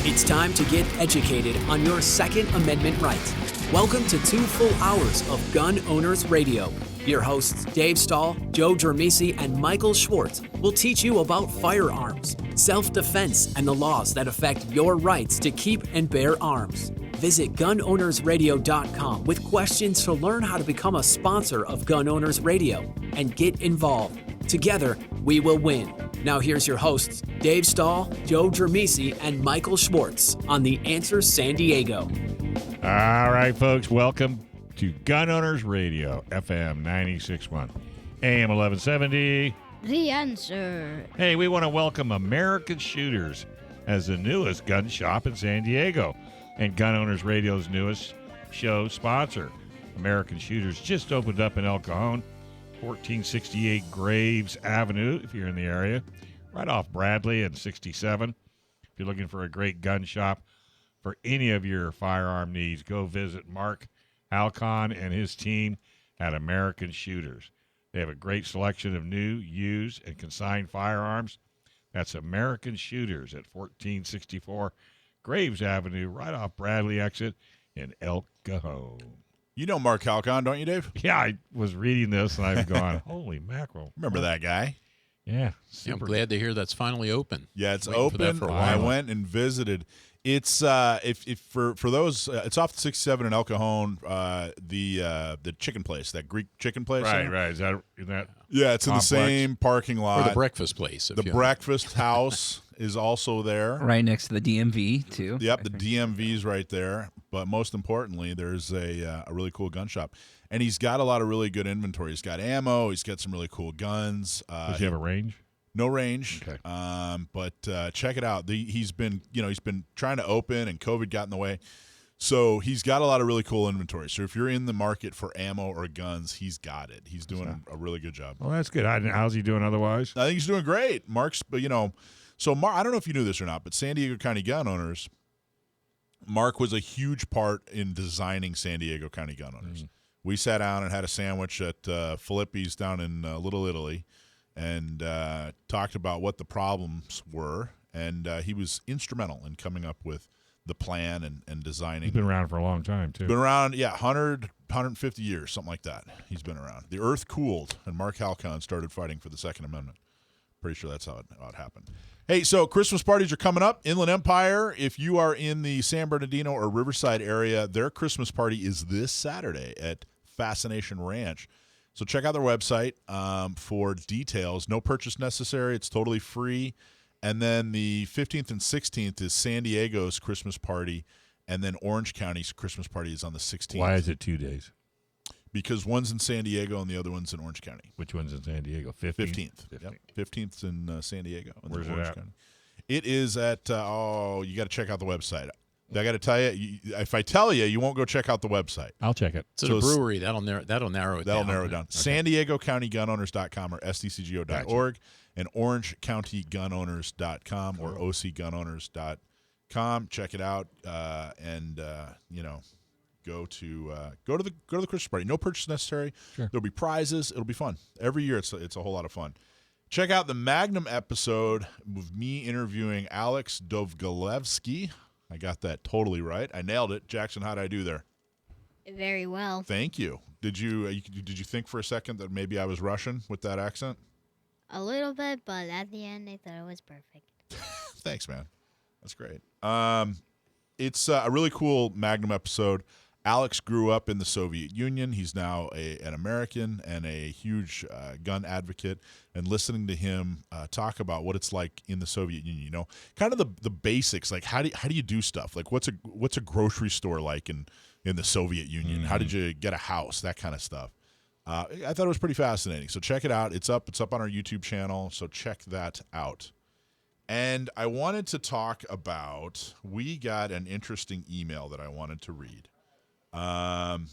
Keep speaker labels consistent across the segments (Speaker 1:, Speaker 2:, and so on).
Speaker 1: It's time to get educated on your Second Amendment rights. Welcome to 2 full hours of Gun Owners Radio. Your hosts, Dave Stahl, Joe Germisi, and Michael Schwartz, will teach you about firearms, self-defense, and the laws that affect your rights to keep and bear arms. Visit gunownersradio.com with questions to learn how to become a sponsor of Gun Owners Radio and get involved. Together, we will win. Now here's your hosts, Dave Stahl, Joe Germisi, and Michael Schwartz on The Answer San Diego.
Speaker 2: All right, folks, welcome to Gun Owners Radio, FM 96.1, AM 1170.
Speaker 3: The Answer.
Speaker 2: Hey, we want to welcome American Shooters as the newest gun shop in San Diego and Gun Owners Radio's newest show sponsor. American Shooters just opened up in El Cajon, 1468 Graves Avenue, if you're in the area, right off Bradley and 67. If you're looking for a great gun shop for any of your firearm needs, go visit Mark Halcon and his team at American Shooters. They have a great selection of new, used, and consigned firearms. That's American Shooters at 1464 Graves Avenue, right off Bradley exit in El Cajon.
Speaker 4: You know Mark Halcon, don't you, Dave?
Speaker 2: Yeah, I was reading this, and I've gone, holy mackerel.
Speaker 4: Remember that guy?
Speaker 2: Yeah.
Speaker 5: I'm glad to hear that's finally open.
Speaker 4: Yeah, it's
Speaker 5: Waiting for that
Speaker 4: open.
Speaker 5: for a
Speaker 4: I
Speaker 5: while.
Speaker 4: went and visited. It's if for those, it's off the 67 in El Cajon, the chicken place, that Greek chicken place.
Speaker 2: Right. Is that
Speaker 4: Yeah, it's in the
Speaker 2: complex?
Speaker 4: same parking lot.
Speaker 5: Or the breakfast place.
Speaker 4: The breakfast house is also there.
Speaker 6: Right next to the DMV, too.
Speaker 4: Yep, the DMV's right there. But most importantly, there's a really cool gun shop. And he's got a lot of really good inventory. He's got ammo. He's got some really cool guns.
Speaker 2: Does he have a range?
Speaker 4: No range.
Speaker 2: Okay.
Speaker 4: But check it out. He's been trying to open, and COVID got in the way. So he's got a lot of really cool inventory. So if you're in the market for ammo or guns, he's got it. He's doing a really good job.
Speaker 2: Well, that's good. How's he doing otherwise?
Speaker 4: I think he's doing great. Mark's, so Mark, I don't know if you knew this or not, but San Diego County Gun Owners, Mark was a huge part in designing San Diego County Gun Owners. Mm-hmm. We sat down and had a sandwich at Filippi's down in Little Italy and talked about what the problems were. And he was instrumental in coming up with the plan and designing.
Speaker 2: He's been around for a long time, too.
Speaker 4: Been around, 150 years, something like that. He's been around. The earth cooled, and Mark Halcon started fighting for the Second Amendment. Pretty sure that's how it happened. Hey, so Christmas parties are coming up. Inland Empire, if you are in the San Bernardino or Riverside area, their Christmas party is this Saturday at Fascination Ranch. So check out their website for details. No purchase necessary. It's totally free. And then the 15th and 16th is San Diego's Christmas party, and then Orange County's Christmas party is on the 16th.
Speaker 2: Why is it 2 days?
Speaker 4: Because one's in San Diego and the other one's in Orange County.
Speaker 2: Which one's in San Diego? 15th?
Speaker 4: Yep. 15th's in San Diego.
Speaker 2: Where's it at?
Speaker 4: County. It is at, you got to check out the website. I got to tell you, if I tell you, you won't go check out the website.
Speaker 2: I'll check it.
Speaker 5: So the brewery, that'll narrow it down.
Speaker 4: That'll narrow it down.
Speaker 5: Okay.
Speaker 4: San Diego County Gunowners.com or SDCGO.org and Orange County Gunowners.com or OCGunowners.com. Check it out and go to the Christmas party. No purchase necessary.
Speaker 2: Sure.
Speaker 4: There'll be prizes. It'll be fun. Every year it's a whole lot of fun. Check out the Magnum episode with me interviewing Alex Dovgalevsky. I got that totally right. I nailed it. Jackson, how did I do there?
Speaker 3: Very well.
Speaker 4: Thank you. Did you think for a second that maybe I was Russian with that accent?
Speaker 3: A little bit, but at the end, I thought it was perfect.
Speaker 4: Thanks, man. That's great. It's a really cool Magnum episode. Alex grew up in the Soviet Union. He's now an American and a huge gun advocate. And listening to him talk about what it's like in the Soviet Union, kind of the basics, like how do you do stuff? Like what's a grocery store like in the Soviet Union? Mm-hmm. How did you get a house? That kind of stuff. I thought it was pretty fascinating. So check it out. It's up on our YouTube channel. So check that out. And I wanted to talk about, we got an interesting email that I wanted to read. And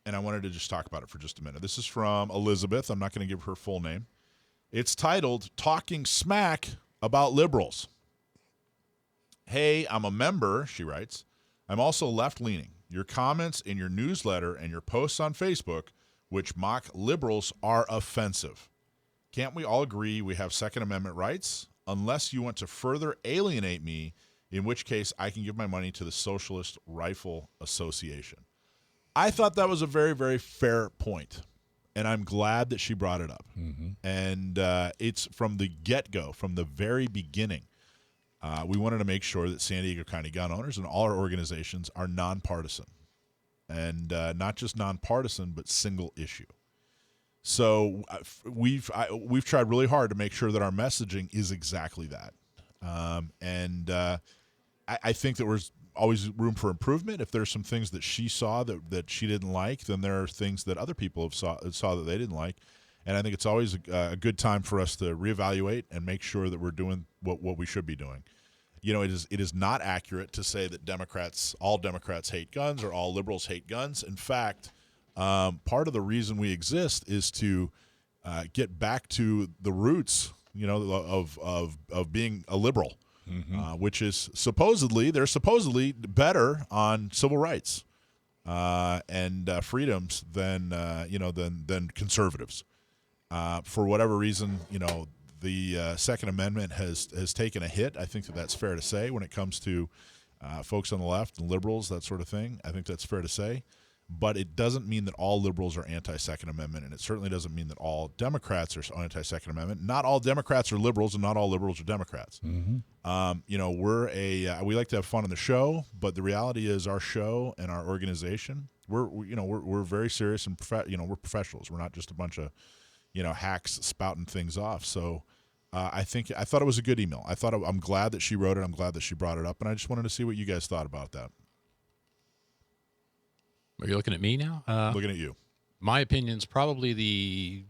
Speaker 4: I wanted to just talk about it for just a minute. This is from Elizabeth. I'm not going to give her full name. It's titled, Talking Smack About Liberals. Hey, I'm a member, she writes. I'm also left-leaning. Your comments in your newsletter and your posts on Facebook, which mock liberals, are offensive. Can't we all agree we have Second Amendment rights? Unless you want to further alienate me in which case I can give my money to the Socialist Rifle Association. I thought that was a very, very fair point, and I'm glad that she brought it up. And it's from the get-go, from the very beginning. We wanted to make sure that San Diego County gun owners and all our organizations are nonpartisan, and not just nonpartisan, but single issue. So we've tried really hard to make sure that our messaging is exactly that. I think that there's always room for improvement. If there's some things that she saw that she didn't like, then there are things that other people have saw that they didn't like. And I think it's always a good time for us to reevaluate and make sure that we're doing what we should be doing. You know, it is not accurate to say that all Democrats hate guns or all liberals hate guns. In fact, part of the reason we exist is to get back to the roots, of being a liberal, which is they're supposedly better on civil rights and freedoms than conservatives. For whatever reason, the Second Amendment has taken a hit. I think that's fair to say when it comes to folks on the left and liberals, that sort of thing. I think that's fair to say. But it doesn't mean that all liberals are anti-Second Amendment, and it certainly doesn't mean that all Democrats are anti-Second Amendment. Not all Democrats are liberals, and not all liberals are Democrats. We like to have fun on the show, but the reality is our show and our organization, we're very serious and we're professionals. We're not just a bunch of hacks spouting things off. So I thought it was a good email. I'm glad that she wrote it. I'm glad that she brought it up, and I just wanted to see what you guys thought about that.
Speaker 5: Are you looking at me now?
Speaker 4: Looking at you.
Speaker 5: My opinion's probably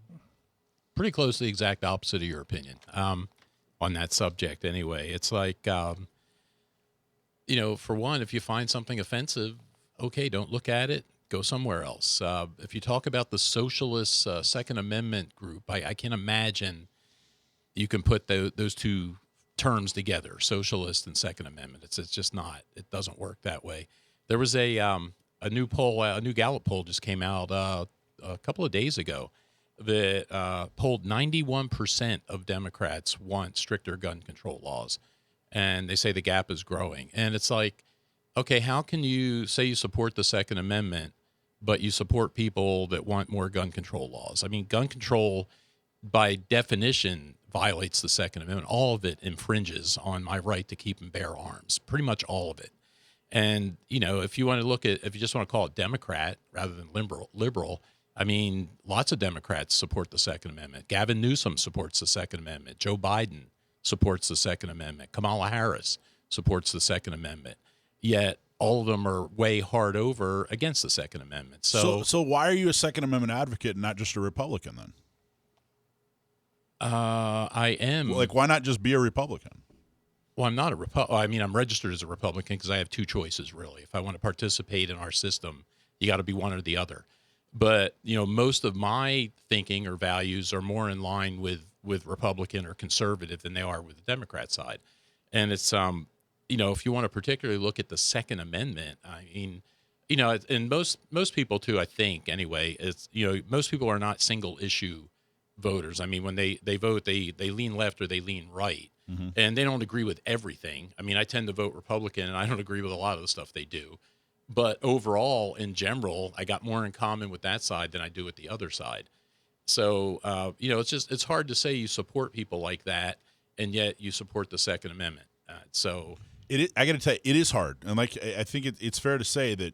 Speaker 5: pretty close to the exact opposite of your opinion on that subject anyway. It's like, for one, if you find something offensive, okay, don't look at it. Go somewhere else. If you talk about the socialist Second Amendment group, I can't imagine you can put those two terms together, socialist and Second Amendment. It's just not. It doesn't work that way. There was a new poll, a new Gallup poll just came out a couple of days ago that polled 91% of Democrats want stricter gun control laws, and they say the gap is growing. And it's like, okay, how can you say you support the Second Amendment, but you support people that want more gun control laws? I mean, gun control, by definition, violates the Second Amendment. All of it infringes on my right to keep and bear arms, pretty much all of it. And, if you want to if you just want to call it Democrat rather than liberal, I mean, lots of Democrats support the Second Amendment. Gavin Newsom supports the Second Amendment. Joe Biden supports the Second Amendment. Kamala Harris supports the Second Amendment. Yet all of them are way hard over against the Second Amendment. So
Speaker 4: why are you a Second Amendment advocate and not just a Republican then?
Speaker 5: I am.
Speaker 4: Well, why not just be a Republican?
Speaker 5: Well, I'm not a Republican. I mean, I'm registered as a Republican because I have two choices, really. If I want to participate in our system, you got to be one or the other. But, most of my thinking or values are more in line with Republican or conservative than they are with the Democrat side. And it's, if you want to particularly look at the Second Amendment, I mean, and most people too, I think anyway, it's, most people are not single issue voters. I mean, when they vote, they lean left or they lean right. Mm-hmm. And they don't agree with everything. I mean, I tend to vote Republican, and I don't agree with a lot of the stuff they do. But overall, in general, I got more in common with that side than I do with the other side. So, it's hard to say you support people like that, and yet you support the Second Amendment. I
Speaker 4: got to tell you, it is hard. And I think it's fair to say that,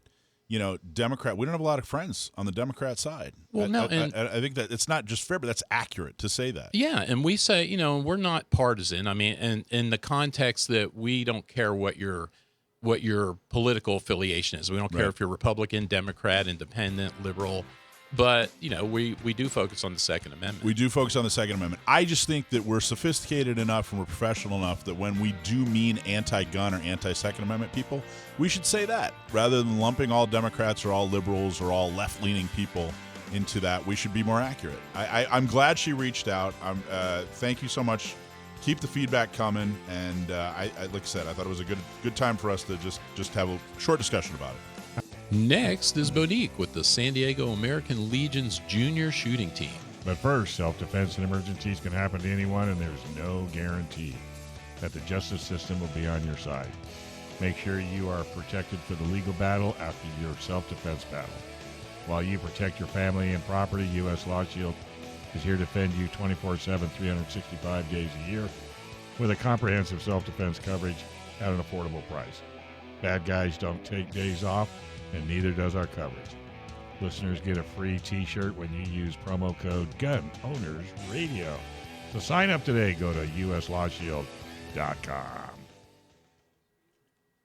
Speaker 4: Democrat, we don't have a lot of friends on the Democrat side.
Speaker 5: Well, no,
Speaker 4: I think that it's not just fair, but that's accurate to say that.
Speaker 5: Yeah, and we say, we're not partisan. I mean, and in the context that we don't care what your political affiliation is. We don't care if you're Republican, Democrat, Independent, Liberal. But, we do focus on the Second Amendment.
Speaker 4: We do focus on the Second Amendment. I just think that we're sophisticated enough and we're professional enough that when we do mean anti-gun or anti-Second Amendment people, we should say that. Rather than lumping all Democrats or all liberals or all left-leaning people into that, we should be more accurate. I'm glad she reached out. Thank you so much. Keep the feedback coming. And like I said, I thought it was a good time for us to just have a short discussion about it.
Speaker 5: Next is Monique with the San Diego American Legion's junior shooting team.
Speaker 2: But first, self-defense and emergencies can happen to anyone, and there's no guarantee. that the justice system will be on your side. Make sure you are protected for the legal battle after your self-defense battle. While you protect your family and property, U.S. Law Shield is here to defend you 24/7, 365 days a year with a comprehensive self-defense coverage at an affordable price. Bad guys don't take days off, and neither does our coverage. Listeners get a free T-shirt when you use promo code GUNOWNERSRADIO. So sign up today. Go to uslawshield.com.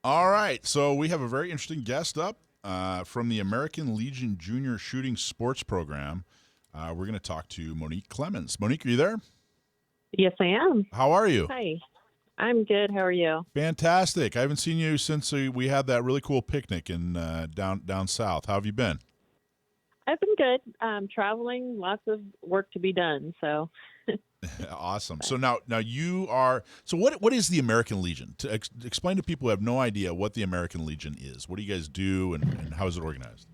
Speaker 4: All right, so we have a very interesting guest up from the American Legion Junior Shooting Sports Program. We're going to talk to Monique Clemons. Monique, are you there?
Speaker 7: Yes, I am.
Speaker 4: How are you?
Speaker 7: Hi. I'm good. How are you?
Speaker 4: Fantastic. I haven't seen you since we had that really cool picnic in down south. How have you been?
Speaker 7: I've been good. Traveling, lots of work to be done. So
Speaker 4: Awesome. So now you are. So what is the American Legion? To explain to people who have no idea what the American Legion is. What do you guys do, and how is it organized?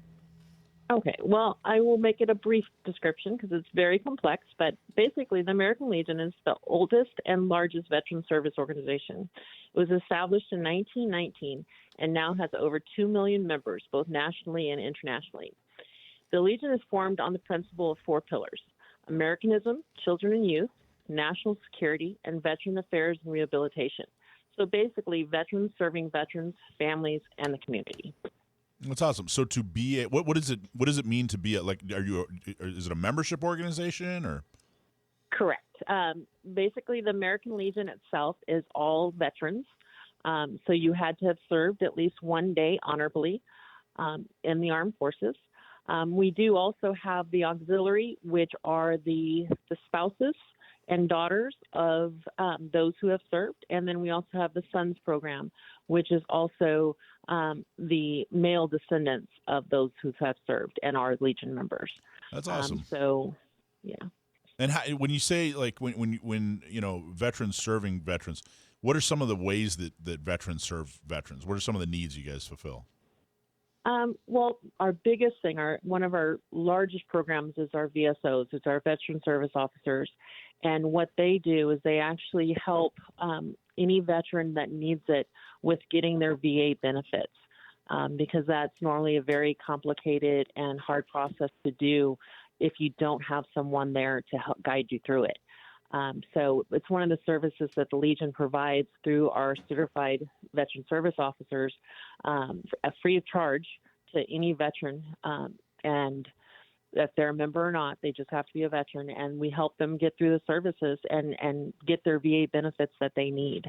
Speaker 7: Okay, well, I will make it a brief description because it's very complex, but basically the American Legion is the oldest and largest veteran service organization. It was established in 1919 and now has over 2 million members, both nationally and internationally. The Legion is formed on the principle of 4 pillars: Americanism, children and youth, national security, and veteran affairs and rehabilitation. So basically veterans serving veterans, families, and the community.
Speaker 4: That's awesome. So to be what does it mean to be like? Is it a membership organization or?
Speaker 7: Correct. Basically, the American Legion itself is all veterans. So you had to have served at least one day honorably in the armed forces. We do also have the auxiliary, which are the spouses and daughters of those who have served. And then we also have the Sons program, which is also the male descendants of those who have served and are Legion members.
Speaker 4: That's awesome.
Speaker 7: So, yeah.
Speaker 4: And when you say, like, when you know, veterans serving veterans, what are some of the ways that veterans serve veterans? What are some of the needs you guys fulfill?
Speaker 7: Well, our biggest thing, one of our largest programs is our VSOs. It's our Veteran Service Officers. And what they do is they actually help any veteran that needs it with getting their VA benefits, because that's normally a very complicated and hard process to do if you don't have someone there to help guide you through it. So it's one of the services that the Legion provides through our certified veteran service officers, free of charge to any veteran. And if they're a member or not, they just have to be a veteran. And we help them get through the services and get their VA benefits that they need.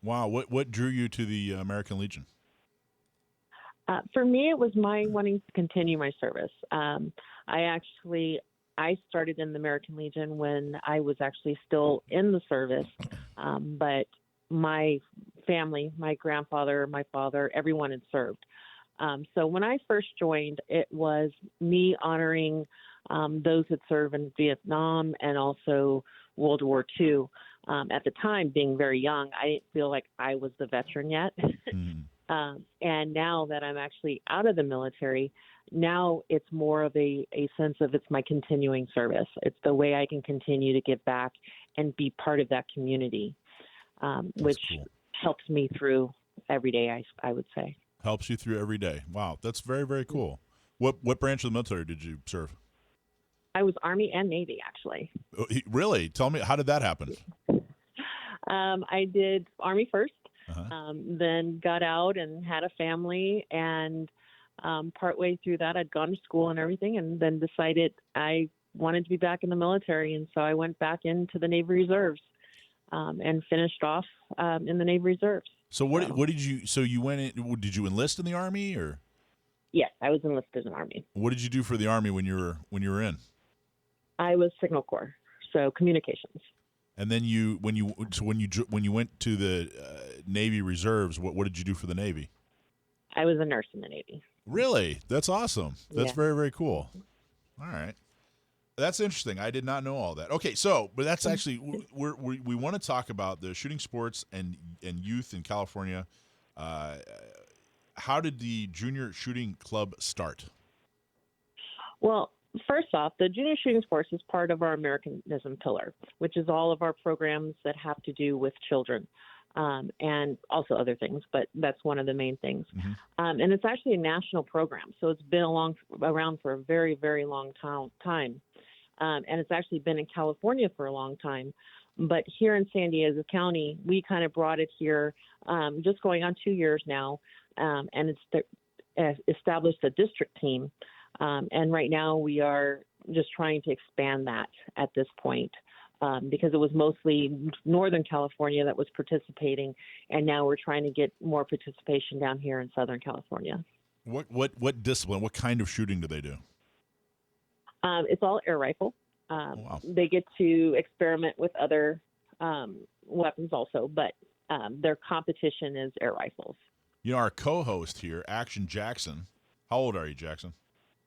Speaker 4: Wow. What drew you to the American Legion?
Speaker 7: For me, it was my wanting to continue my service. I started in the American Legion when I was actually still in the service, but my family, my grandfather, my father, everyone had served. So when I first joined, it was me honoring those that served in Vietnam and also World War II. At the time, being very young, I didn't feel like I was the veteran yet. And now that I'm actually out of the military, now it's more of a sense of it's my continuing service. It's the way I can continue to give back and be part of that community, which helps me through every day, I would say.
Speaker 4: Helps you through every day. Wow, that's very, very cool. What branch of the military did you serve?
Speaker 7: I was Army and Navy, actually.
Speaker 4: Oh, really? Tell me, how did that happen?
Speaker 7: I did Army first,
Speaker 4: Uh-huh.
Speaker 7: then got out and had a family, and partway through that, I'd gone to school and everything, and then decided I wanted to be back in the military, and so I went back into the Navy Reserves and finished off in the Navy Reserves.
Speaker 4: So what did you? So you went in? Did you enlist in the Army, or?
Speaker 7: Yes, I was enlisted in the Army.
Speaker 4: What did you do for the Army when you were in?
Speaker 7: I was Signal Corps, so communications.
Speaker 4: And then when you went to the Navy Reserves, what did you do for the Navy?
Speaker 7: I was a nurse in the Navy.
Speaker 4: Really? That's awesome. That's
Speaker 7: Yeah.
Speaker 4: very, very cool. All right. That's interesting. I did not know all that. Okay, but that's actually we want to talk about the shooting sports and youth in California. How did the junior shooting club start?
Speaker 7: Well, First off, the Junior Shooting Sports is part of our Americanism pillar, which is all of our programs that have to do with children, and also other things, but that's one of the main things. And it's actually a national program, so it's been around for a very, very long time. And it's actually been in California for a long time. But here in San Diego County, we kind of brought it here just going on 2 years now, and it's established a district team. And right now we are just trying to expand that at this point because it was mostly Northern California that was participating, and now we're trying to get more participation down here in Southern California.
Speaker 4: What discipline, what kind of shooting do they do?
Speaker 7: It's all air rifle.
Speaker 4: Wow.
Speaker 7: They get to experiment with other weapons also, but their competition is air rifles.
Speaker 4: You know, our co-host here, Action Jackson. How old are you, Jackson?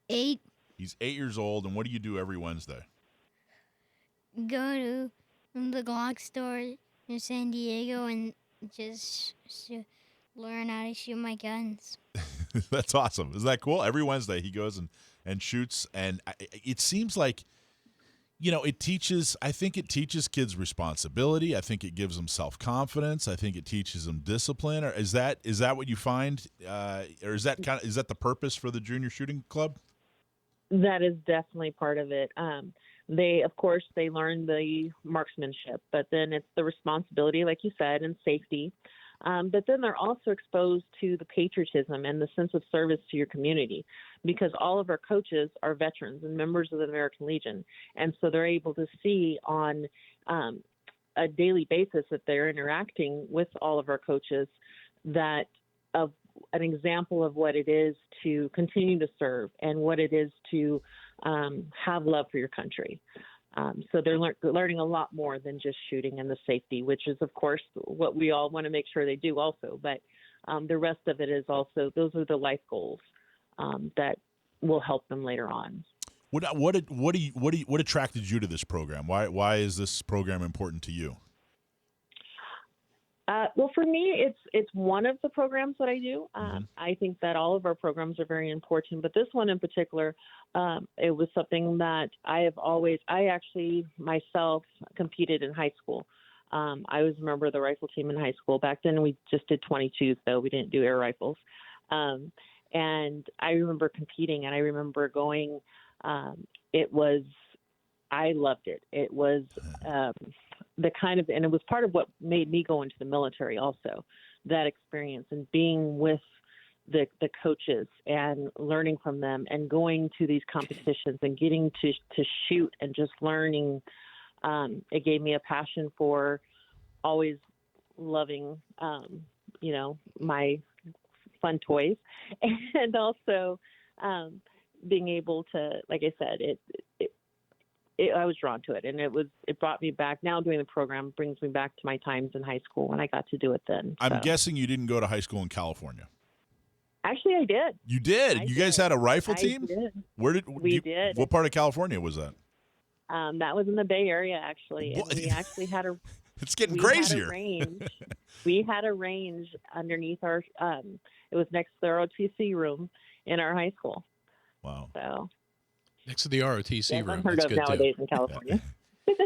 Speaker 3: 8.
Speaker 4: He's 8 years old, and what do you do every Wednesday?
Speaker 3: Go to the Glock store in San Diego and just learn how to shoot my guns.
Speaker 4: That's awesome. Isn't that cool? Every Wednesday he goes and shoots, and it seems like, you know, I think it teaches kids responsibility. I think it gives them self-confidence. I think it teaches them discipline. Or is that what you find? Or is that the purpose for the Junior Shooting Club?
Speaker 7: That is definitely part of it. They learn the marksmanship, but then it's the responsibility, like you said, and safety. But then they're also exposed to the patriotism and the sense of service to your community, because all of our coaches are veterans and members of the American Legion. And so they're able to see on a daily basis that they're interacting with all of our coaches that of an example of what it is to continue to serve and what it is to have love for your country. So they're learning a lot more than just shooting and the safety, which is, of course, what we all want to make sure they do also. But the rest of it is also, those are the life goals that will help them later on.
Speaker 4: What attracted you to this program? Why is this program important to you?
Speaker 7: Well, for me, it's one of the programs that I do. I think that all of our programs are very important, but this one in particular, it was something that I actually myself competed in high school. I was a member of the rifle team in high school. Back then, we just did 22s, though. We didn't do air rifles. And I remember competing, and I remember going. I loved it. It was and it was part of what made me go into the military also, that experience and being with the coaches and learning from them and going to these competitions and getting to shoot and just learning. It gave me a passion for always loving, my fun toys, and also being able to, like I said, I was drawn to it, and it brought me back. Now doing the program brings me back to my times in high school when I got to do it then.
Speaker 4: I'm guessing you didn't go to high school in California.
Speaker 7: Actually, I did.
Speaker 4: You did? You guys had a rifle team?
Speaker 7: I did.
Speaker 4: Where did
Speaker 7: we did?
Speaker 4: What part of California was that?
Speaker 7: That was in the Bay Area, actually. And we actually had a.
Speaker 4: It's getting crazier.
Speaker 7: We had a range underneath our. It was next to the ROTC room in our high school.
Speaker 4: Wow.
Speaker 7: So.
Speaker 5: Next to the ROTC room.
Speaker 7: Unheard
Speaker 5: That's
Speaker 7: of
Speaker 5: good
Speaker 7: nowadays
Speaker 5: too.
Speaker 7: in California.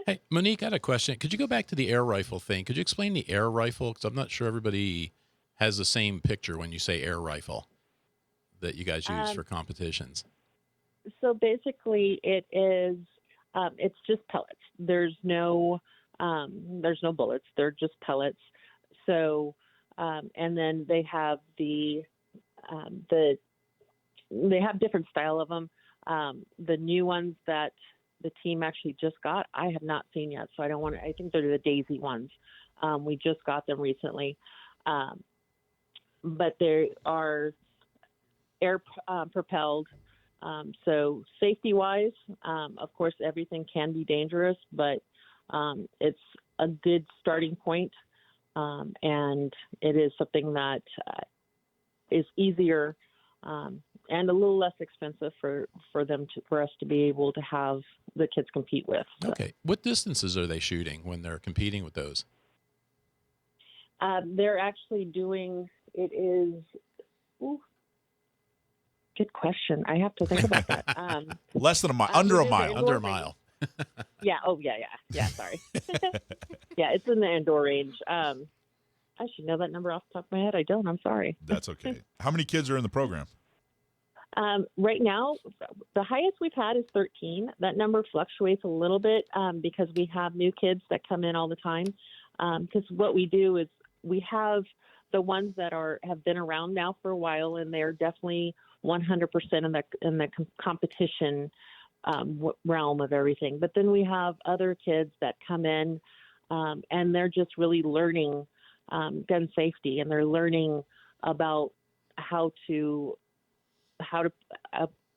Speaker 5: Hey, Monique, I had a question. Could you go back to the air rifle thing? Could you explain the air rifle? Because I'm not sure everybody has the same picture when you say air rifle that you guys use for competitions.
Speaker 7: So basically, it is. It's just pellets. There's no bullets. They're just pellets. So, and then they have they have different style of them. The new ones that the team actually just got, I have not seen yet. So I think they're the Daisy ones. We just got them recently. But they are air propelled. So safety wise, of course, everything can be dangerous, but it's a good starting point. And it is something that is easier and a little less expensive for us to be able to have the kids compete with. So.
Speaker 5: Okay. What distances are they shooting when they're competing with those?
Speaker 7: They're actually doing, it is good question. I have to think about that.
Speaker 4: Less than a mile, under a
Speaker 7: either the
Speaker 4: mile.
Speaker 7: indoor
Speaker 5: Under a
Speaker 7: range-
Speaker 5: mile.
Speaker 7: Yeah. Oh, yeah. Sorry. Yeah, it's in the indoor range. I should know that number off the top of my head. I don't. I'm sorry.
Speaker 4: That's okay. How many kids are in the program?
Speaker 7: Right now, the highest we've had is 13. That number fluctuates a little bit because we have new kids that come in all the time. Because what we do is we have the ones that have been around now for a while, and they're definitely 100% in the competition realm of everything. But then we have other kids that come in, and they're just really learning gun safety, and they're learning about how to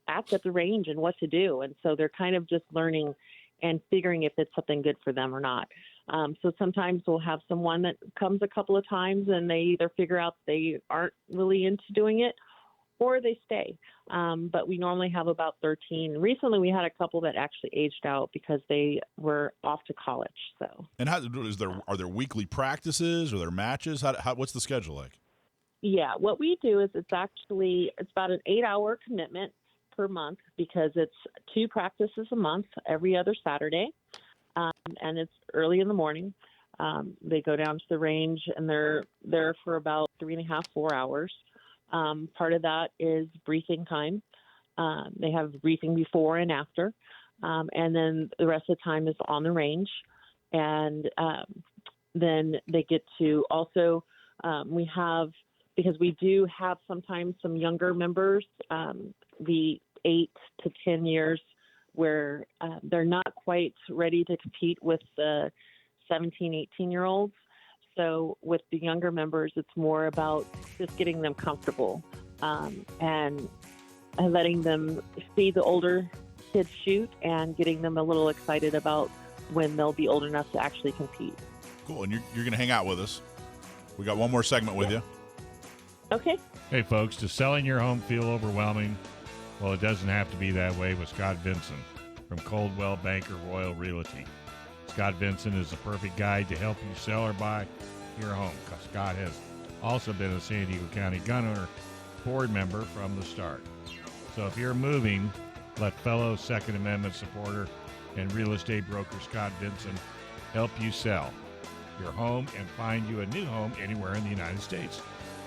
Speaker 7: act at the range and what to do. And so they're kind of just learning and figuring if it's something good for them or not. So sometimes we'll have someone that comes a couple of times and they either figure out they aren't really into doing it or they stay. But we normally have about 13. Recently we had a couple that actually aged out because they were off to college. So.
Speaker 4: And are there weekly practices or there matches? What's the schedule like?
Speaker 7: Yeah, what we do is it's about an 8-hour commitment per month because it's 2 practices a month every other Saturday, and it's early in the morning. They go down to the range and they're there for about 3.5, 4 hours. Part of that is briefing time. They have briefing before and after, and then the rest of the time is on the range. And then they get to also because we do have sometimes some younger members, the 8 to 10 years, where they're not quite ready to compete with the 17, 18-year-olds. So with the younger members, it's more about just getting them comfortable and letting them see the older kids shoot and getting them a little excited about when they'll be old enough to actually compete.
Speaker 4: Cool. And you're going to hang out with us. We got one more segment with you.
Speaker 7: Okay.
Speaker 2: Hey, folks, does selling your home feel overwhelming? Well, it doesn't have to be that way with Scott Vinson from Coldwell Banker Royal Realty. Scott Vinson is the perfect guide to help you sell or buy your home. Scott has also been a San Diego County gun owner board member from the start. So if you're moving, let fellow Second Amendment supporter and real estate broker Scott Vinson help you sell your home and find you a new home anywhere in the United States.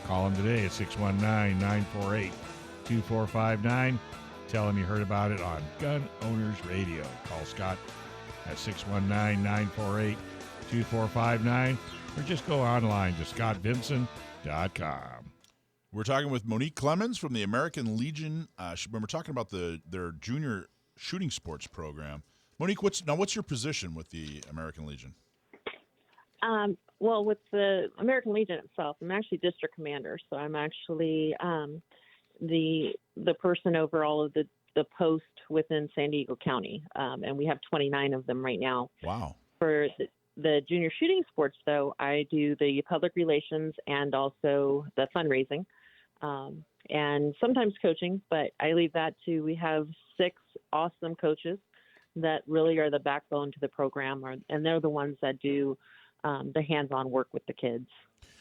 Speaker 2: Call him today at 619-948-2459. Tell him you heard about it on Gun Owners Radio. Call Scott at 619-948-2459 or just go online to scottvinson.com.
Speaker 4: We're talking with Monique Clemons from the American Legion. When we're talking about their junior shooting sports program. Monique, what's your position with the American Legion?
Speaker 7: Well, with the American Legion itself, I'm actually district commander, so I'm actually the person over all of the posts within San Diego County, and we have 29 of them right now.
Speaker 4: Wow.
Speaker 7: For the junior shooting sports, though, I do the public relations and also the fundraising, and sometimes coaching, but I leave that to, we have 6 awesome coaches that really are the backbone to the program, and they're the ones that do the hands-on work with the kids.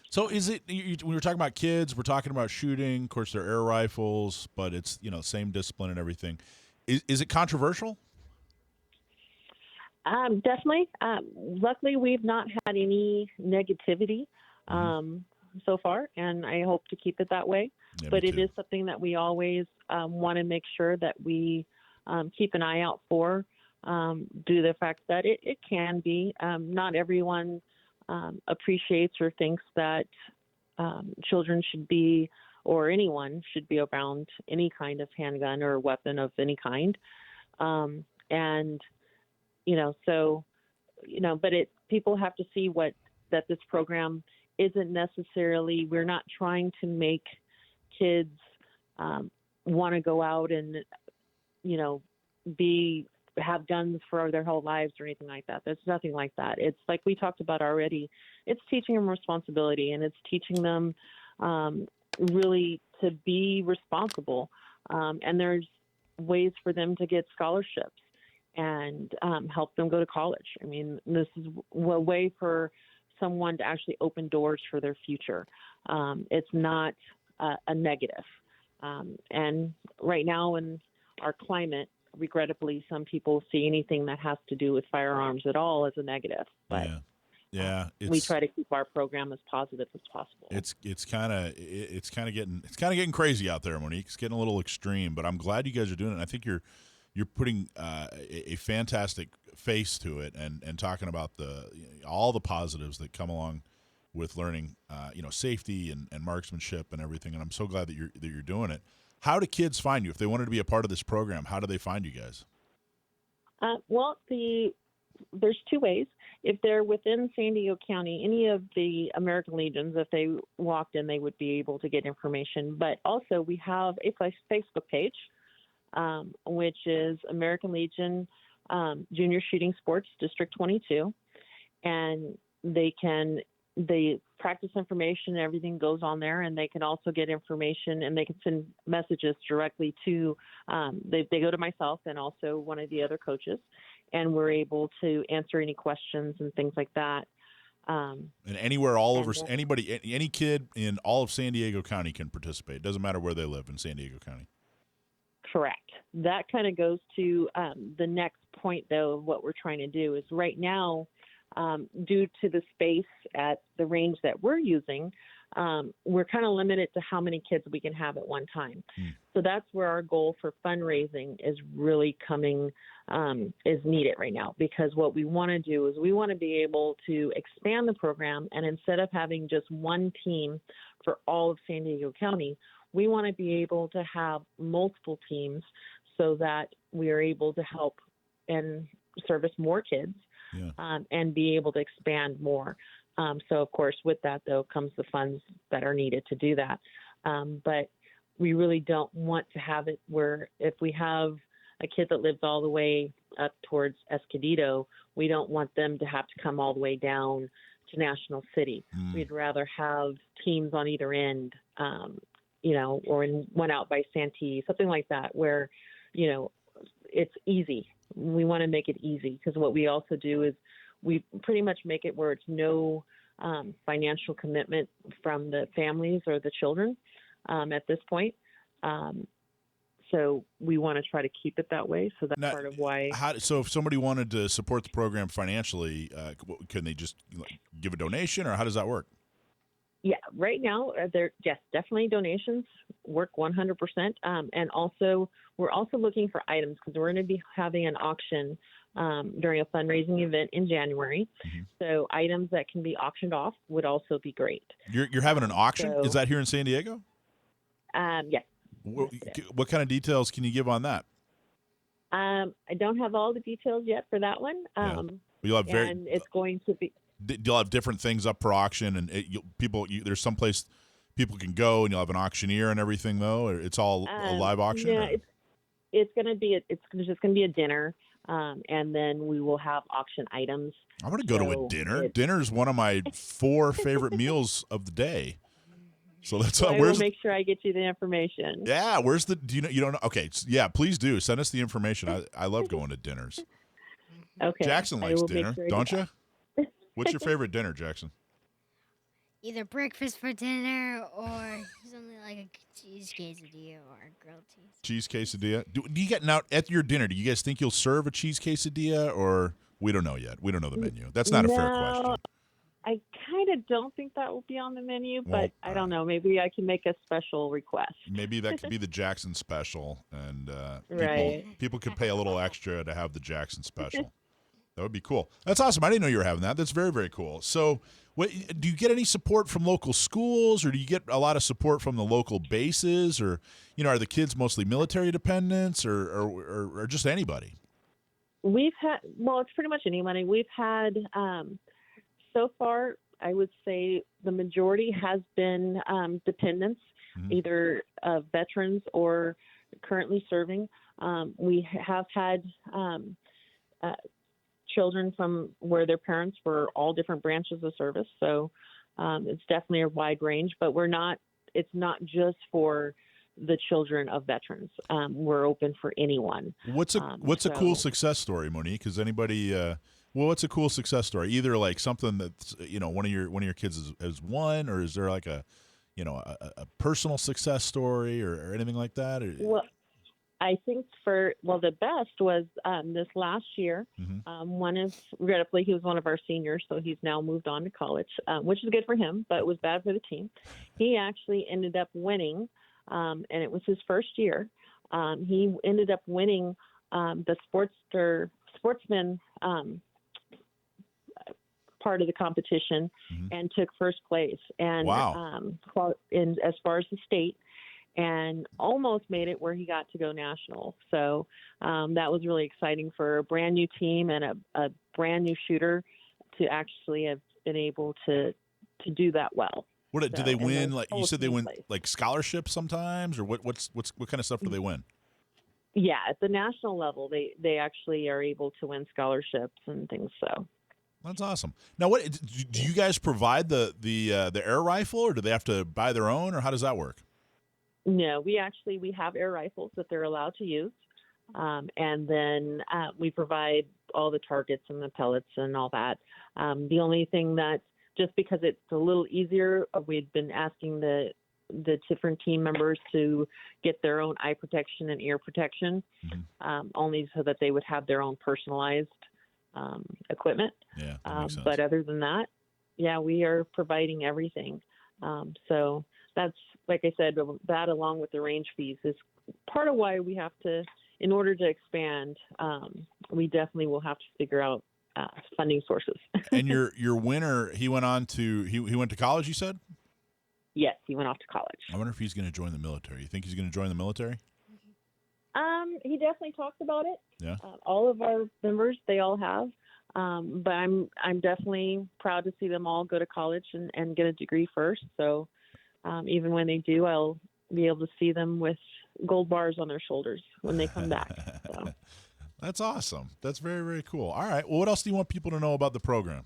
Speaker 4: So is it, when we're talking about kids, we're talking about shooting, of course they're air rifles, but it's, same discipline and everything. Is it controversial?
Speaker 7: Definitely. Luckily, we've not had any negativity so far, and I hope to keep it that way.
Speaker 4: Yeah,
Speaker 7: but
Speaker 4: me
Speaker 7: it
Speaker 4: too.
Speaker 7: is something that we always want to make sure that we keep an eye out for, due to the fact that it can be. Not everyone appreciates or thinks that children should be, or anyone should be around any kind of handgun or weapon of any kind. But people have to see that this program isn't necessarily, we're not trying to make kids want to go out and, have guns for their whole lives or anything like that. There's nothing like that. It's like we talked about already. It's teaching them responsibility, and it's teaching them really to be responsible. And there's ways for them to get scholarships and help them go to college. I mean, this is a way for someone to actually open doors for their future. It's not a negative. And right now in our climate, regrettably, some people see anything that has to do with firearms at all as a negative. But we try to keep our program as positive as possible.
Speaker 4: It's kind of getting crazy out there, Monique. It's getting a little extreme, but I'm glad you guys are doing it. And I think you're putting a fantastic face to it and talking about all the positives that come along with learning, safety and marksmanship and everything. And I'm so glad that you're doing it. How do kids find you if they wanted to be a part of this program? How do they find you guys?
Speaker 7: There's two ways. If they're within San Diego County, any of the American Legions, if they walked in, they would be able to get information. But also we have a Facebook page, which is American Legion Junior Shooting Sports District 22. And they practice information, everything goes on there, and they can also get information, and they can send messages directly to, they go to myself and also one of the other coaches, and we're able to answer any questions and things like that.
Speaker 4: And anywhere, any kid in all of San Diego County can participate. It doesn't matter where they live in San Diego County.
Speaker 7: Correct. That kind of goes to the next point, though, of what we're trying to do is right now, due to the space at the range that we're using, we're kind of limited to how many kids we can have at one time. So that's where our goal for fundraising is really is needed right now, because what we want to do is we want to be able to expand the program, and instead of having just one team for all of San Diego County, we want to be able to have multiple teams so that we are able to help and service more kids. And be able to expand more. So, of course, with that, though, comes the funds that are needed to do that. But we really don't want to have it where if we have a kid that lives all the way up towards Escondido, we don't want them to have to come all the way down to National City. We'd rather have teams on either end, or one out by Santee, something like that, where, it's easy. We want to make it easy, because what we also do is we pretty much make it where it's no financial commitment from the families or the children at this point. So we want to try to keep it that way. So that's part of why.
Speaker 4: So if somebody wanted to support the program financially, can they just give a donation, or how does that work?
Speaker 7: Yeah, right now, definitely donations work 100%. And also, we're also looking for items, because we're going to be having an auction during a fundraising event in January. So items that can be auctioned off would also be great.
Speaker 4: You're having an auction? Is that here in San Diego?
Speaker 7: Yes.
Speaker 4: What kind of details can you give on that?
Speaker 7: I don't have all the details yet for that one.
Speaker 4: You'll have
Speaker 7: and it's going to be.
Speaker 4: You'll have different things up for auction, and there's some place people can go, and you'll have an auctioneer and everything, though. Or it's all a live auction.
Speaker 7: Yeah, it's going to be it's just going to be a dinner, and then we will have auction items.
Speaker 4: I'm going to go to a dinner. Dinner is one of my 4 favorite meals of the day. So that's
Speaker 7: I will make sure I get you the information.
Speaker 4: Yeah, where's the? Do you don't know? Okay, yeah, please do send us the information. I love going to dinners.
Speaker 7: Okay,
Speaker 4: Jackson likes dinner, don't you? What's your favorite dinner, Jackson?
Speaker 3: Either breakfast for dinner or something like a cheese quesadilla or a grilled cheese.
Speaker 4: Cheese quesadilla. Do you get now at your dinner? Do you guys think you'll serve a cheese quesadilla, or we don't know yet? We don't know the menu. That's not a fair question.
Speaker 7: I kind of don't think that will be on the menu, but I don't know. Maybe I can make a special request.
Speaker 4: Maybe that could be the Jackson special, and people could pay a little extra to have the Jackson special. That would be cool. That's awesome. I didn't know you were having that. That's very, very cool. So do you get any support from local schools, or do you get a lot of support from the local bases, or, are the kids mostly military dependents, or just anybody?
Speaker 7: It's pretty much anybody. We've had, so far, I would say the majority has been dependents, either veterans or currently serving. We have had children from where their parents were all different branches of service. So it's definitely a wide range, but it's not just for the children of veterans. We're open for anyone.
Speaker 4: What's a cool success story, Monique? Is anybody, what's a cool success story? Either like something that's, one of your kids has won, or is there like a a personal success story or anything like that?
Speaker 7: Well, I think the best was this last year. One is regrettably, he was one of our seniors, so he's now moved on to college, which is good for him, but it was bad for the team. He actually ended up winning, and it was his first year. He ended up winning the sportsman part of the competition and took first place. And
Speaker 4: wow.
Speaker 7: As far as the state, and almost made it where he got to go national. So that was really exciting for a brand new team and a brand new shooter to actually have been able to do that well.
Speaker 4: Do they win? Like you said, they win like scholarships sometimes, or what kind of stuff do they win?
Speaker 7: Yeah, at the national level, they actually are able to win scholarships and things. So
Speaker 4: that's awesome. Now, what do you guys provide the air rifle, or do they have to buy their own, or how does that work?
Speaker 7: No, we have air rifles that they're allowed to use, and then we provide all the targets and the pellets and all that. The only thing that, just because it's a little easier, we've been asking the different team members to get their own eye protection and ear protection, only so that they would have their own personalized equipment.
Speaker 4: Yeah, that makes sense.
Speaker 7: But other than that, yeah, we are providing everything. So that's, like I said, that along with the range fees is part of why we have to, in order to expand, we definitely will have to figure out funding sources.
Speaker 4: And your winner, he went to college, you said?
Speaker 7: Yes, he went off to college.
Speaker 4: I wonder if he's going to join the military. You think he's going to join the military?
Speaker 7: He definitely talks about it.
Speaker 4: Yeah.
Speaker 7: All of our members, they all have. But I'm definitely proud to see them all go to college and get a degree first. So even when they do, I'll be able to see them with gold bars on their shoulders when they come back. So.
Speaker 4: That's awesome. That's very, very cool. All right. Well, what else do you want people to know about the program?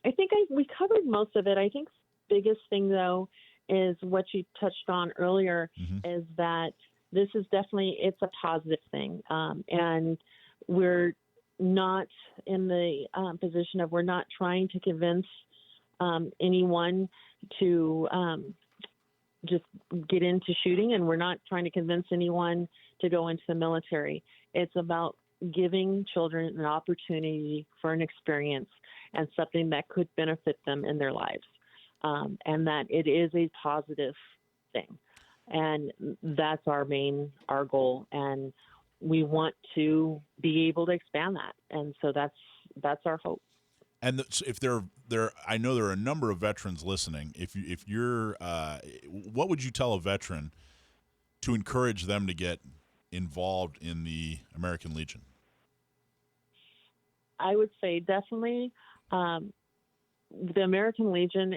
Speaker 7: I think we covered most of it. I think the biggest thing, though, is what you touched on earlier, is that this is definitely, it's a positive thing. And we're not in the position of, we're not trying to convince anyone to just get into shooting, and we're not trying to convince anyone to go into the military. It's about giving children an opportunity for an experience and something that could benefit them in their lives, and that it is a positive thing. And that's our goal. And we want to be able to expand that. And so that's our hope.
Speaker 4: And if there, I know there are a number of veterans listening. If you're, what would you tell a veteran to encourage them to get involved in the American Legion?
Speaker 7: I would say definitely the American Legion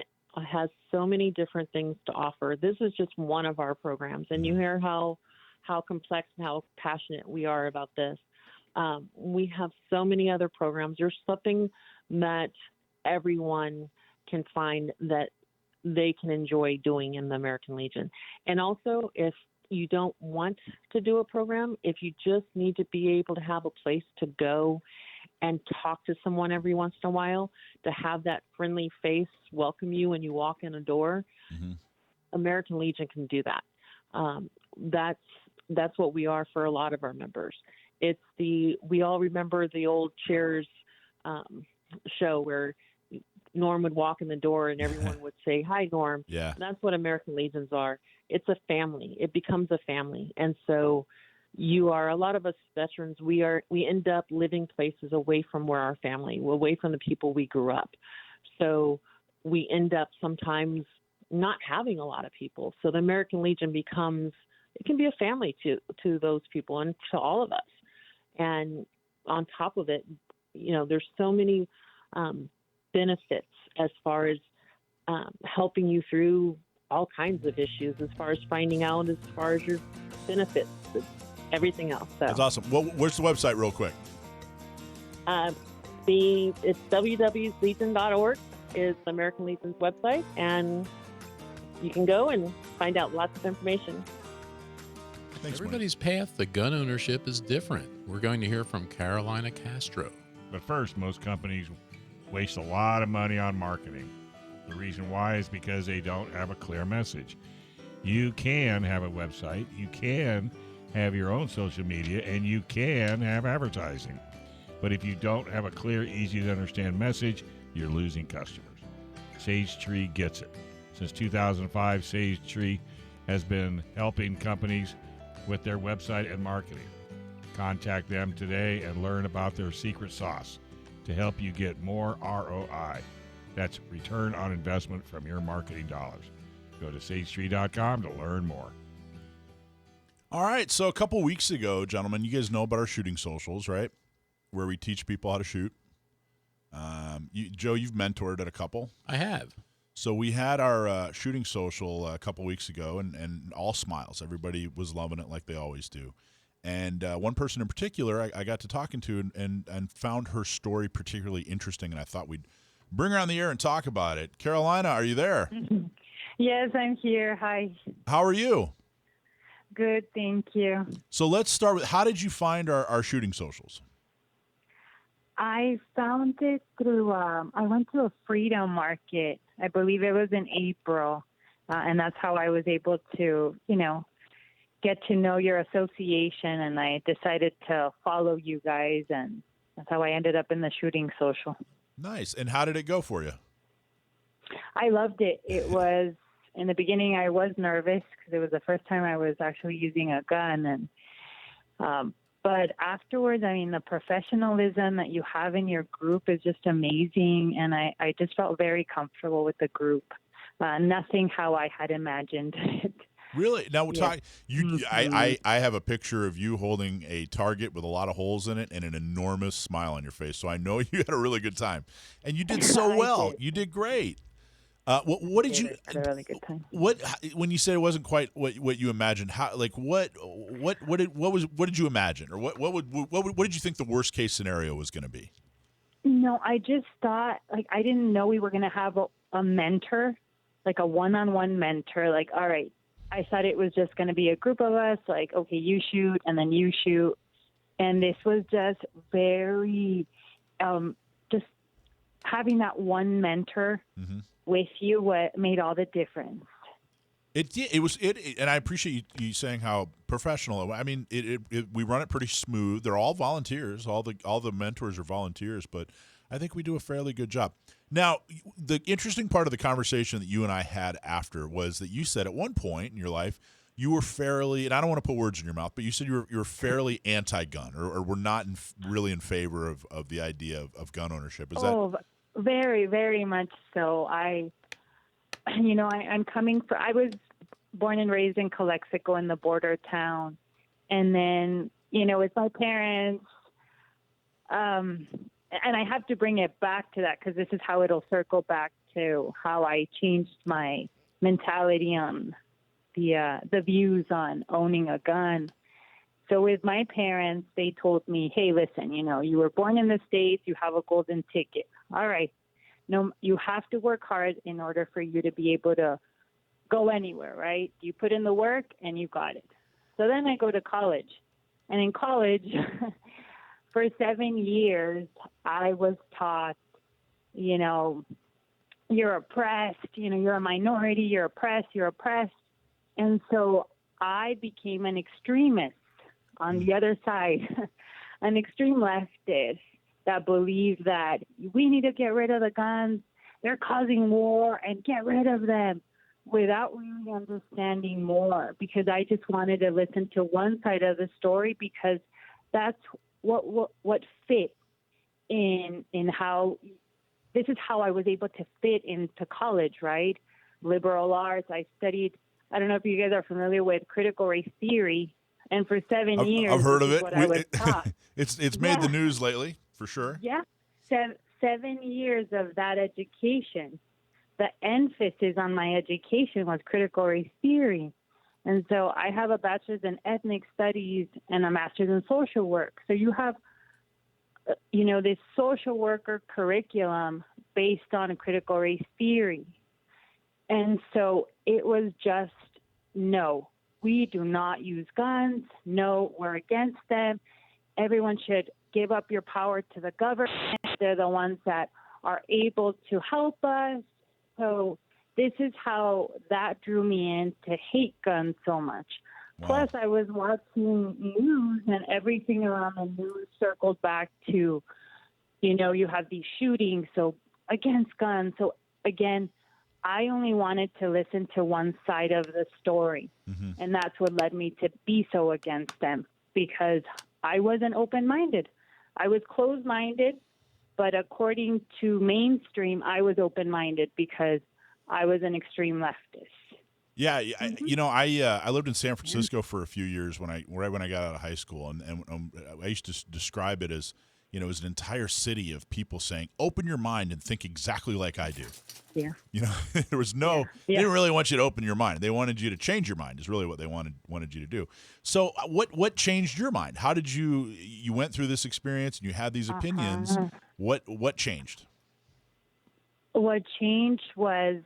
Speaker 7: has so many different things to offer. This is just one of our programs, and you hear how complex and how passionate we are about this. We have so many other programs. There's something that everyone can find that they can enjoy doing in the American Legion. And also, if you don't want to do a program, if you just need to be able to have a place to go and talk to someone every once in a while, to have that friendly face welcome you when you walk in a door, American Legion can do that. That's what we are for a lot of our members. We all remember the old Cheers show where Norm would walk in the door and everyone would say, "Hi, Norm."
Speaker 4: Yeah.
Speaker 7: That's what American Legions are. It's a family. It becomes a family. And so a lot of us veterans, we end up living places away from where our family, away from the people we grew up. So we end up sometimes not having a lot of people. So the American Legion it can be a family to those people and to all of us. And on top of it, there's so many benefits as far as helping you through all kinds of issues, as far as finding out, as far as your benefits, everything else. So.
Speaker 4: That's awesome. Well, where's the website real quick?
Speaker 7: It's www.legion.org is the American Legion's website, and you can go and find out lots of information.
Speaker 4: Thanks,
Speaker 5: Everybody's path to gun ownership is different. We're going to hear from Carolina Castro.
Speaker 2: But first, most companies waste a lot of money on marketing. The reason why is because they don't have a clear message. You can have a website, you can have your own social media, and you can have advertising. But if you don't have a clear, easy to understand message, you're losing customers. Sage Tree gets it. Since 2005, Sage Tree has been helping companies with their website and marketing. Contact them today and learn about their secret sauce to help you get more ROI. That's return on investment from your marketing dollars. Go to sagetree.com to learn more.
Speaker 4: All right, so a couple weeks ago, gentlemen, you guys know about our shooting socials, right? Where we teach people how to shoot. Joe, you've mentored at a couple.
Speaker 5: I have.
Speaker 4: So we had our shooting social a couple weeks ago, and all smiles. Everybody was loving it like they always do. And one person in particular I got to talking to and found her story particularly interesting, and I thought we'd bring her on the air and talk about it. Carolina, are you there?
Speaker 8: Yes, I'm here. Hi.
Speaker 4: How are you?
Speaker 8: Good, thank you.
Speaker 4: So let's start with, how did you find our shooting socials?
Speaker 8: I found it through, I went to a freedom market. I believe it was in April. And that's how I was able to, get to know your association. And I decided to follow you guys. And that's how I ended up in the shooting social.
Speaker 4: Nice. And how did it go for you?
Speaker 8: I loved it. It was, in the beginning, I was nervous because it was the first time I was actually using a gun. And, but afterwards, I mean, the professionalism that you have in your group is just amazing. And I just felt very comfortable with the group. Nothing how I had imagined it.
Speaker 4: Really? Now we're
Speaker 8: Yeah.
Speaker 4: talking. I have a picture of you holding a target with a lot of holes in it and an enormous smile on your face. So I know you had a really good time, and you did so well. You did great. What did you?
Speaker 8: Had a really good time.
Speaker 4: What when you said it wasn't quite what you imagined? How what did you imagine, or what did you think the worst case scenario was going to be?
Speaker 8: No, I just thought I didn't know we were going to have a mentor, like a one-on-one mentor. Like, all right, I thought it was just going to be a group of us. Like, okay, you shoot and then you shoot, and this was just very, just having that one mentor. Mm-hmm. With you, what made all the difference?
Speaker 4: It was, and I appreciate you saying how professional. I mean, we run it pretty smooth. They're all volunteers. All the mentors are volunteers, but I think we do a fairly good job. Now, the interesting part of the conversation that you and I had after was that you said at one point in your life you were fairly, and I don't want to put words in your mouth, but you said you were fairly anti-gun, or were not really in favor of the idea of gun ownership. Is that?
Speaker 8: Very, very much so. I'm coming from, I was born and raised in Calexico in the border town. And then, with my parents, and I have to bring it back to that because this is how it'll circle back to how I changed my mentality on the views on owning a gun. So with my parents, they told me, hey, listen, you were born in the States, you have a golden ticket. All right. No, you have to work hard in order for you to be able to go anywhere, right? You put in the work and you got it. So then I go to college. And in college, for 7 years, I was taught, you're oppressed, you're a minority, you're oppressed. And so I became an extremist on the other side, an extreme leftist that believed that we need to get rid of the guns, they're causing war, and get rid of them, without really understanding more, because I just wanted to listen to one side of the story because that's what fit in how, this is how I was able to fit into college, right? Liberal arts. I studied, I don't know if you guys are familiar with critical race theory. And for 7 years,
Speaker 4: I've heard of it.
Speaker 8: I was taught.
Speaker 4: It's made the news lately, for sure.
Speaker 8: Yeah, 7 years of that education. The emphasis on my education was critical race theory. And so I have a bachelor's in ethnic studies and a master's in social work. So you have, this social worker curriculum based on critical race theory. And so it was just, no. We do not use guns. No, we're against them. Everyone should give up your power to the government. They're the ones that are able to help us. So this is how that drew me in to hate guns so much.
Speaker 4: Wow.
Speaker 8: Plus, I was watching news, and everything around the news circled back to, you have these shootings, so against guns. So again, I only wanted to listen to one side of the story.
Speaker 4: Mm-hmm.
Speaker 8: And that's what led me to be so against them, because I wasn't open-minded. I was closed-minded, but according to mainstream, I was open-minded because I was an extreme leftist.
Speaker 4: Yeah, I lived in San Francisco for a few years right when I got out of high school, and I used to describe it as, it was an entire city of people saying, "Open your mind and think exactly like I do."
Speaker 8: Yeah.
Speaker 4: There was they didn't really want you to open your mind. They wanted you to change your mind. Is really what they wanted you to do. So, what changed your mind? How did you went through this experience and you had these opinions? What changed?
Speaker 8: What changed was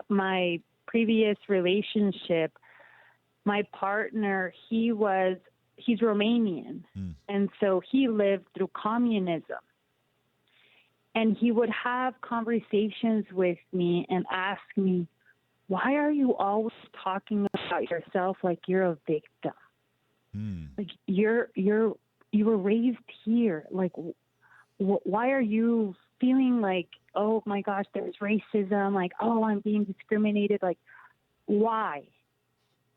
Speaker 8: my previous relationship, my partner, he's Romanian. And so he lived through communism. And he would have conversations with me and ask me, why are you always talking about yourself like you're a victim? Like you were raised here. Like, why are you feeling like, oh my gosh, there's racism, like, oh, I'm being discriminated, like, why?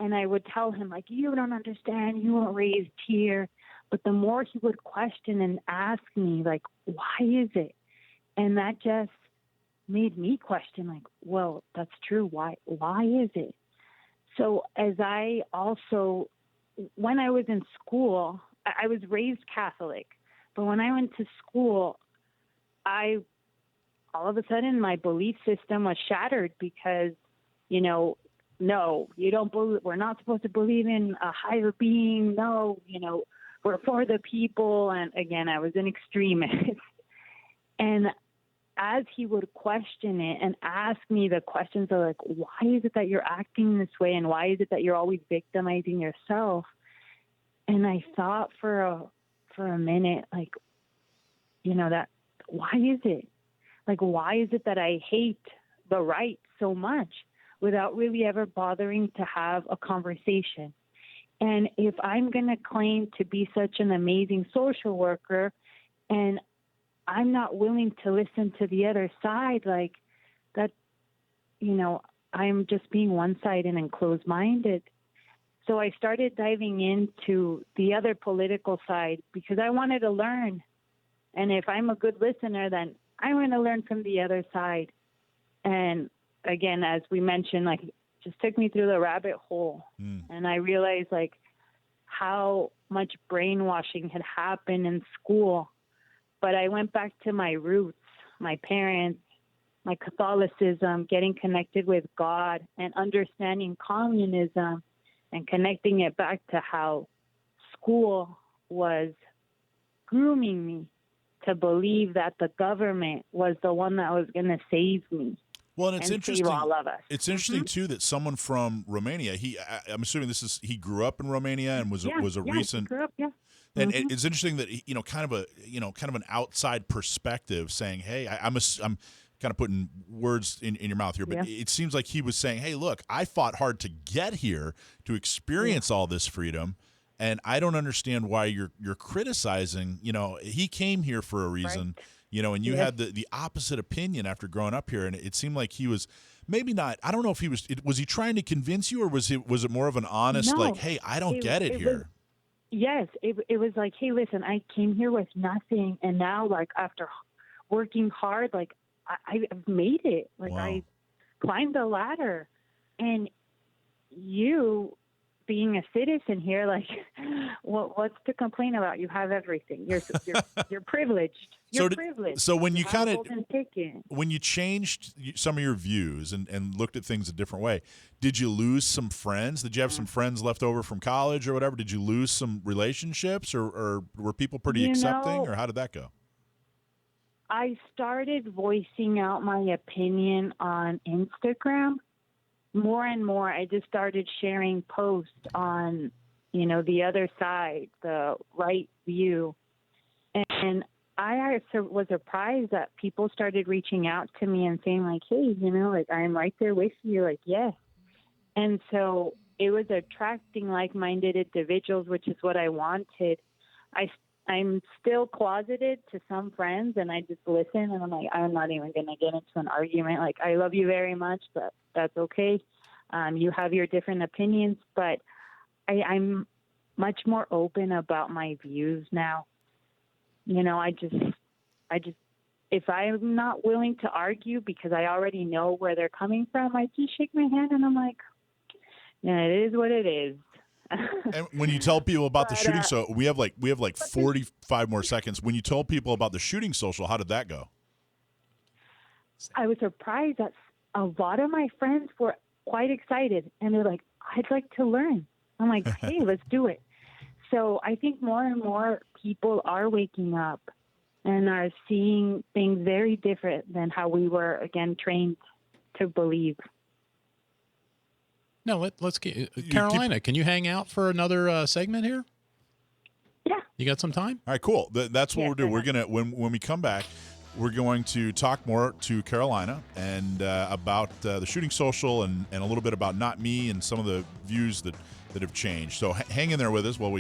Speaker 8: And I would tell him, like, you don't understand, you weren't raised here. But the more he would question and ask me, like, why is it? And that just made me question, like, well, that's true. Why is it? So as I also, when I was in school, I was raised Catholic, but when I went to school, all of a sudden my belief system was shattered because, no, you don't believe, we're not supposed to believe in a higher being. No, we're for the people. And again, I was an extremist. And as he would question it and ask me the questions of, like, why is it that you're acting this way? And why is it that you're always victimizing yourself? And I thought for a minute, like, that, why is it? Like, why is it that I hate the right so much without really ever bothering to have a conversation? And if I'm going to claim to be such an amazing social worker and I'm not willing to listen to the other side, like that, I'm just being one-sided and closed-minded. So I started diving into the other political side because I wanted to learn. And if I'm a good listener, then I want to learn from the other side. And again, as we mentioned, like, it just took me through the rabbit hole. And I realized, like, how much brainwashing had happened in school. But I went back to my roots, my parents, my Catholicism, getting connected with God and understanding communism and connecting it back to how school was grooming me to believe that the government was the one that was going to save me.
Speaker 4: Well, and it's interesting.
Speaker 8: Save all of us.
Speaker 4: It's interesting too that someone from Romania. I'm assuming he grew up in Romania and was a recent.
Speaker 8: He grew up, yeah.
Speaker 4: And it's interesting that kind of an outside perspective, saying, "Hey, I'm kind of putting words in your mouth here, but it seems like he was saying, hey, look, I fought hard to get here to experience all this freedom, and I don't understand why you're criticizing. He came here for a reason." Right. And you had the opposite opinion after growing up here, and it seemed like he was maybe not. I don't know if he was he trying to convince you, or was it more of an honest, like, hey, I don't get it here?
Speaker 8: Yes, it was like, hey, listen, I came here with nothing, and now, like, after working hard, like, I've made it. Like, wow. I climbed the ladder, and you, being a citizen here, like, what's to complain about? You have everything. You're privileged. You're privileged.
Speaker 4: So when when you changed some of your views and looked at things a different way, did you lose some friends? Did you have some friends left over from college or whatever? Did you lose some relationships, or were people pretty accepting, or how did that go?
Speaker 8: I started voicing out my opinion on Instagram. More and more, I just started sharing posts on, the other side, the right view. And I was surprised that people started reaching out to me and saying like, hey, like I'm right there with you. Like, yes. And so it was attracting like-minded individuals, which is what I wanted. I'm still closeted to some friends, and I just listen, and I'm like, I'm not even going to get into an argument. Like, I love you very much, but that's okay. You have your different opinions, but I'm much more open about my views now. I just, if I'm not willing to argue because I already know where they're coming from, I just shake my hand and I'm like, yeah, it is what it is.
Speaker 4: And when you tell people about the shooting, so we have like 45 more seconds. When you told people about the shooting social, how did that go?
Speaker 8: I was surprised that a lot of my friends were quite excited, and they're like, I'd like to learn. I'm like, hey, let's do it. So I think more and more people are waking up and are seeing things very different than how we were, again, trained to believe.
Speaker 5: No, let's get Carolina. Can you hang out for another segment here?
Speaker 8: Yeah.
Speaker 5: You got some time?
Speaker 4: All right, cool. That's what we'll do. We're gonna when we come back, we're going to talk more to Carolina and about the shooting social and a little bit about Not Me and some of the views that have changed. So hang in there with us while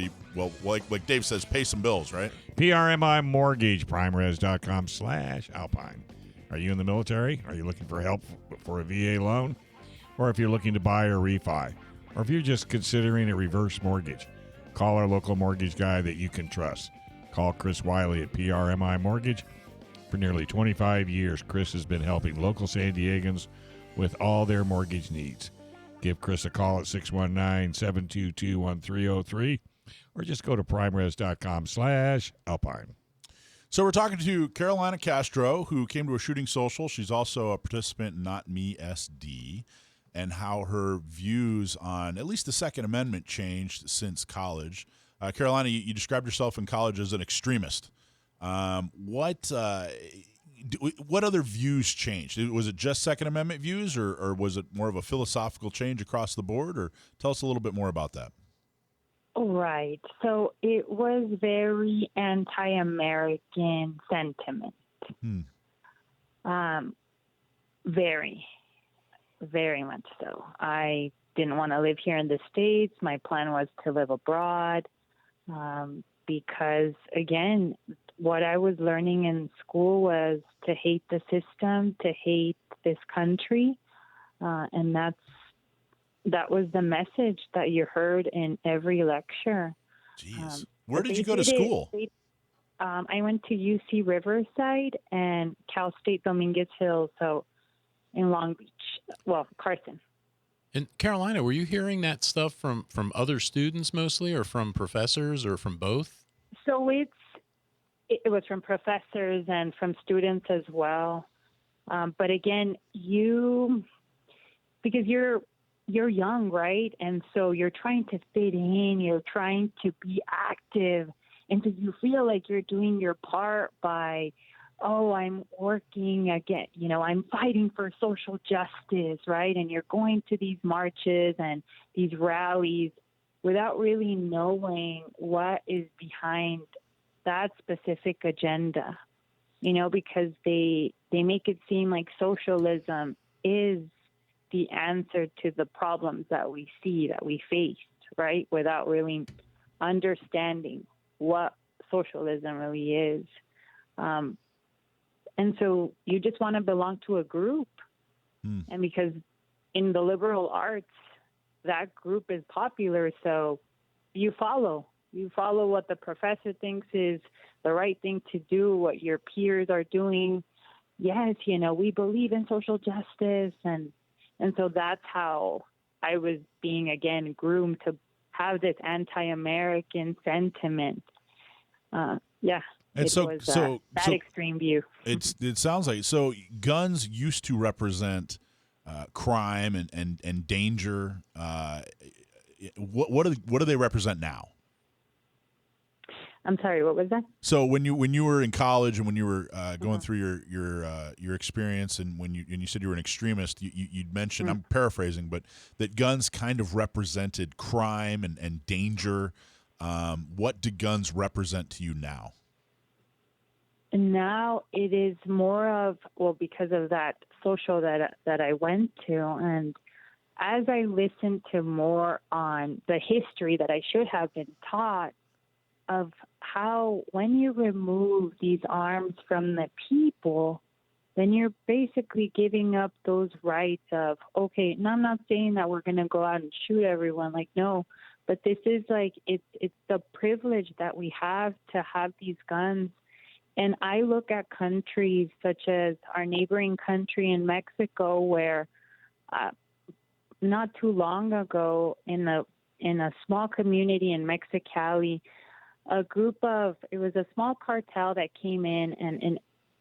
Speaker 4: like Dave says, pay some bills, right?
Speaker 2: PRMI Mortgage, primeres.com/Alpine. Are you in the military? Are you looking for help for a VA loan? Or if you're looking to buy or refi, or if you're just considering a reverse mortgage, call our local mortgage guy that you can trust. Call Chris Wiley at PRMI Mortgage. For nearly 25 years, Chris has been helping local San Diegans with all their mortgage needs. Give Chris a call at 619-722-1303 or just go to primeres.com/Alpine.
Speaker 4: So we're talking to Carolina Castro, who came to a shooting social. She's also a participant in Not Me SD, and how her views on at least the Second Amendment changed since college. Carolina, you described yourself in college as an extremist. What other views changed? Was it just Second Amendment views, or was it more of a philosophical change across the board? Or tell us a little bit more about that.
Speaker 8: Right. So it was very anti-American sentiment. Very, very much so. I didn't want to live here in the States. My plan was to live abroad because, again, what I was learning in school was to hate the system, to hate this country, and that was the message that you heard in every lecture.
Speaker 4: Jeez. Where did you go to school?
Speaker 8: I went to UC Riverside and Cal State Dominguez Hills, so in Long Beach. Well, Carson.
Speaker 5: And Carolina, were you hearing that stuff from other students mostly, or from professors, or from both?
Speaker 8: So it was from professors and from students as well. But again, because you're young, right? And so you're trying to fit in, you're trying to be active. And so you feel like you're doing your part by, I'm working again, I'm fighting for social justice, right? And you're going to these marches and these rallies without really knowing what is behind that specific agenda, because they make it seem like socialism is the answer to the problems that we see, that we faced, right? Without really understanding what socialism really is. And so you just want to belong to a group. And because in the liberal arts, that group is popular, so you follow what the professor thinks is the right thing to do, what your peers are doing. Yes, we believe in social justice. And so that's how I was being, again, groomed to have this anti-American sentiment.
Speaker 4: And so
Speaker 8: that extreme view.
Speaker 4: It sounds like, so guns used to represent crime and danger. What do they represent now?
Speaker 8: I'm sorry, what was that?
Speaker 4: So when you were in college and when you were going through your experience, and when you said you were an extremist, you'd mentioned, I'm paraphrasing, but that guns kind of represented crime and danger. What do guns represent to you now?
Speaker 8: now it is more of, well, because of that social that I went to, and as I listened to more on the history that I should have been taught of how when you remove these arms from the people, then you're basically giving up those rights of, okay, and I'm not saying that we're going to go out and shoot everyone, like, no, but this is like, it's the privilege that we have to have these guns. And I look at countries such as our neighboring country in Mexico, where not too long ago in a small community in Mexicali, it was a small cartel that came in, and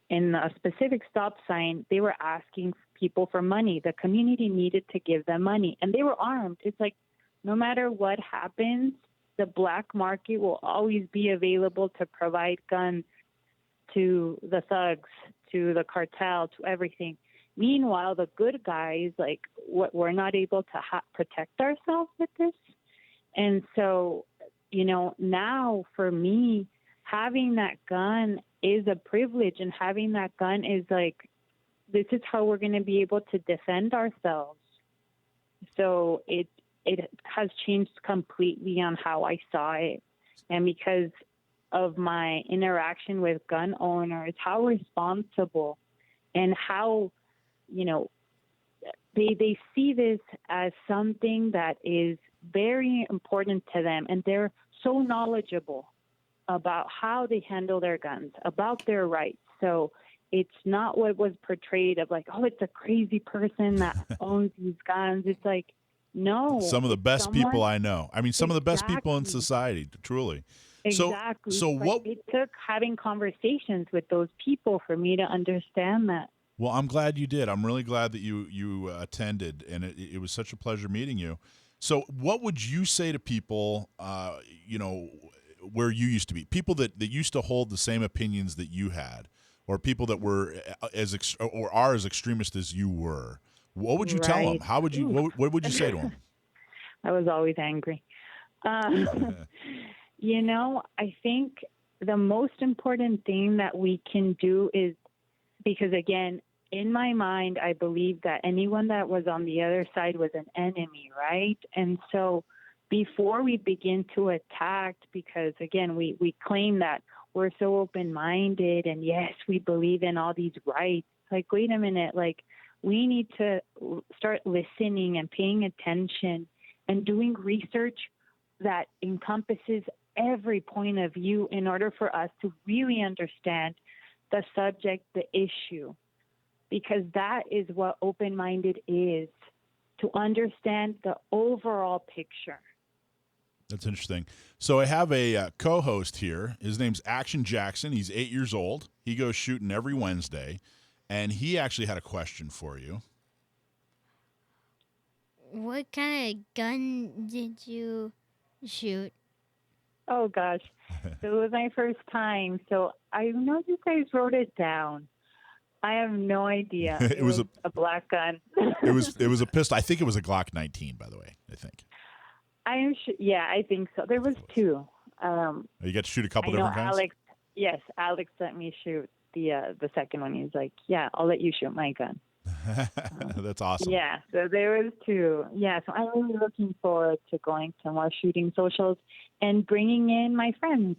Speaker 8: in a specific stop sign, they were asking people for money. The community needed to give them money, and they were armed. It's like, no matter what happens, the black market will always be available to provide guns to the thugs, to the cartel, to everything. Meanwhile, the good guys, like, we're not able to protect ourselves with this. And so, now for me, having that gun is a privilege, and having that gun is like, this is how we're going to be able to defend ourselves. So it has changed completely on how I saw it. And because of my interaction with gun owners, how responsible and how, they see this as something that is very important to them, and they're so knowledgeable about how they handle their guns, about their rights. So it's not what was portrayed of like, oh, it's a crazy person that owns these guns. It's like, no.
Speaker 4: Some of the best people I know. I mean, some of the best people in
Speaker 8: Exactly.
Speaker 4: society, truly.
Speaker 8: Exactly.
Speaker 4: So
Speaker 8: But
Speaker 4: what?
Speaker 8: it took having conversations with those people for me to understand that.
Speaker 4: Well, I'm glad you did. I'm really glad that you attended, and it was such a pleasure meeting you. So what would you say to people, where you used to be, people that used to hold the same opinions that you had, or people that were or are as extremist as you were? What would you tell them?
Speaker 8: Right.
Speaker 4: How would you? What would you say to them?
Speaker 8: I was always angry. I think the most important thing that we can do is, because again, in my mind, I believe that anyone that was on the other side was an enemy, right? And so before we begin to attack, because again, we claim that we're so open-minded and yes, we believe in all these rights. Like, wait a minute, like, we need to start listening and paying attention and doing research that encompasses every point of view in order for us to really understand the subject, the issue, because that is what open-minded is, to understand the overall picture.
Speaker 4: That's interesting. So I have a co-host here. His name's Action Jackson. He's 8 years old. He goes shooting every Wednesday, and he actually had a question for you.
Speaker 3: What kind of gun did you shoot?
Speaker 8: Oh, gosh. So it was my first time. So I know you guys wrote it down. I have no idea. It was a black gun.
Speaker 4: It was a pistol. I think it was a Glock 19, by the way, I think.
Speaker 8: I'm sure. Yeah, I think so. There was two.
Speaker 4: You got to shoot a couple different kinds?
Speaker 8: Alex let me shoot the second one. He's like, yeah, I'll let you shoot my gun.
Speaker 4: That's awesome.
Speaker 8: Yeah, so there was two. Yeah, so I'm really looking forward to going to more shooting socials and bringing in my friends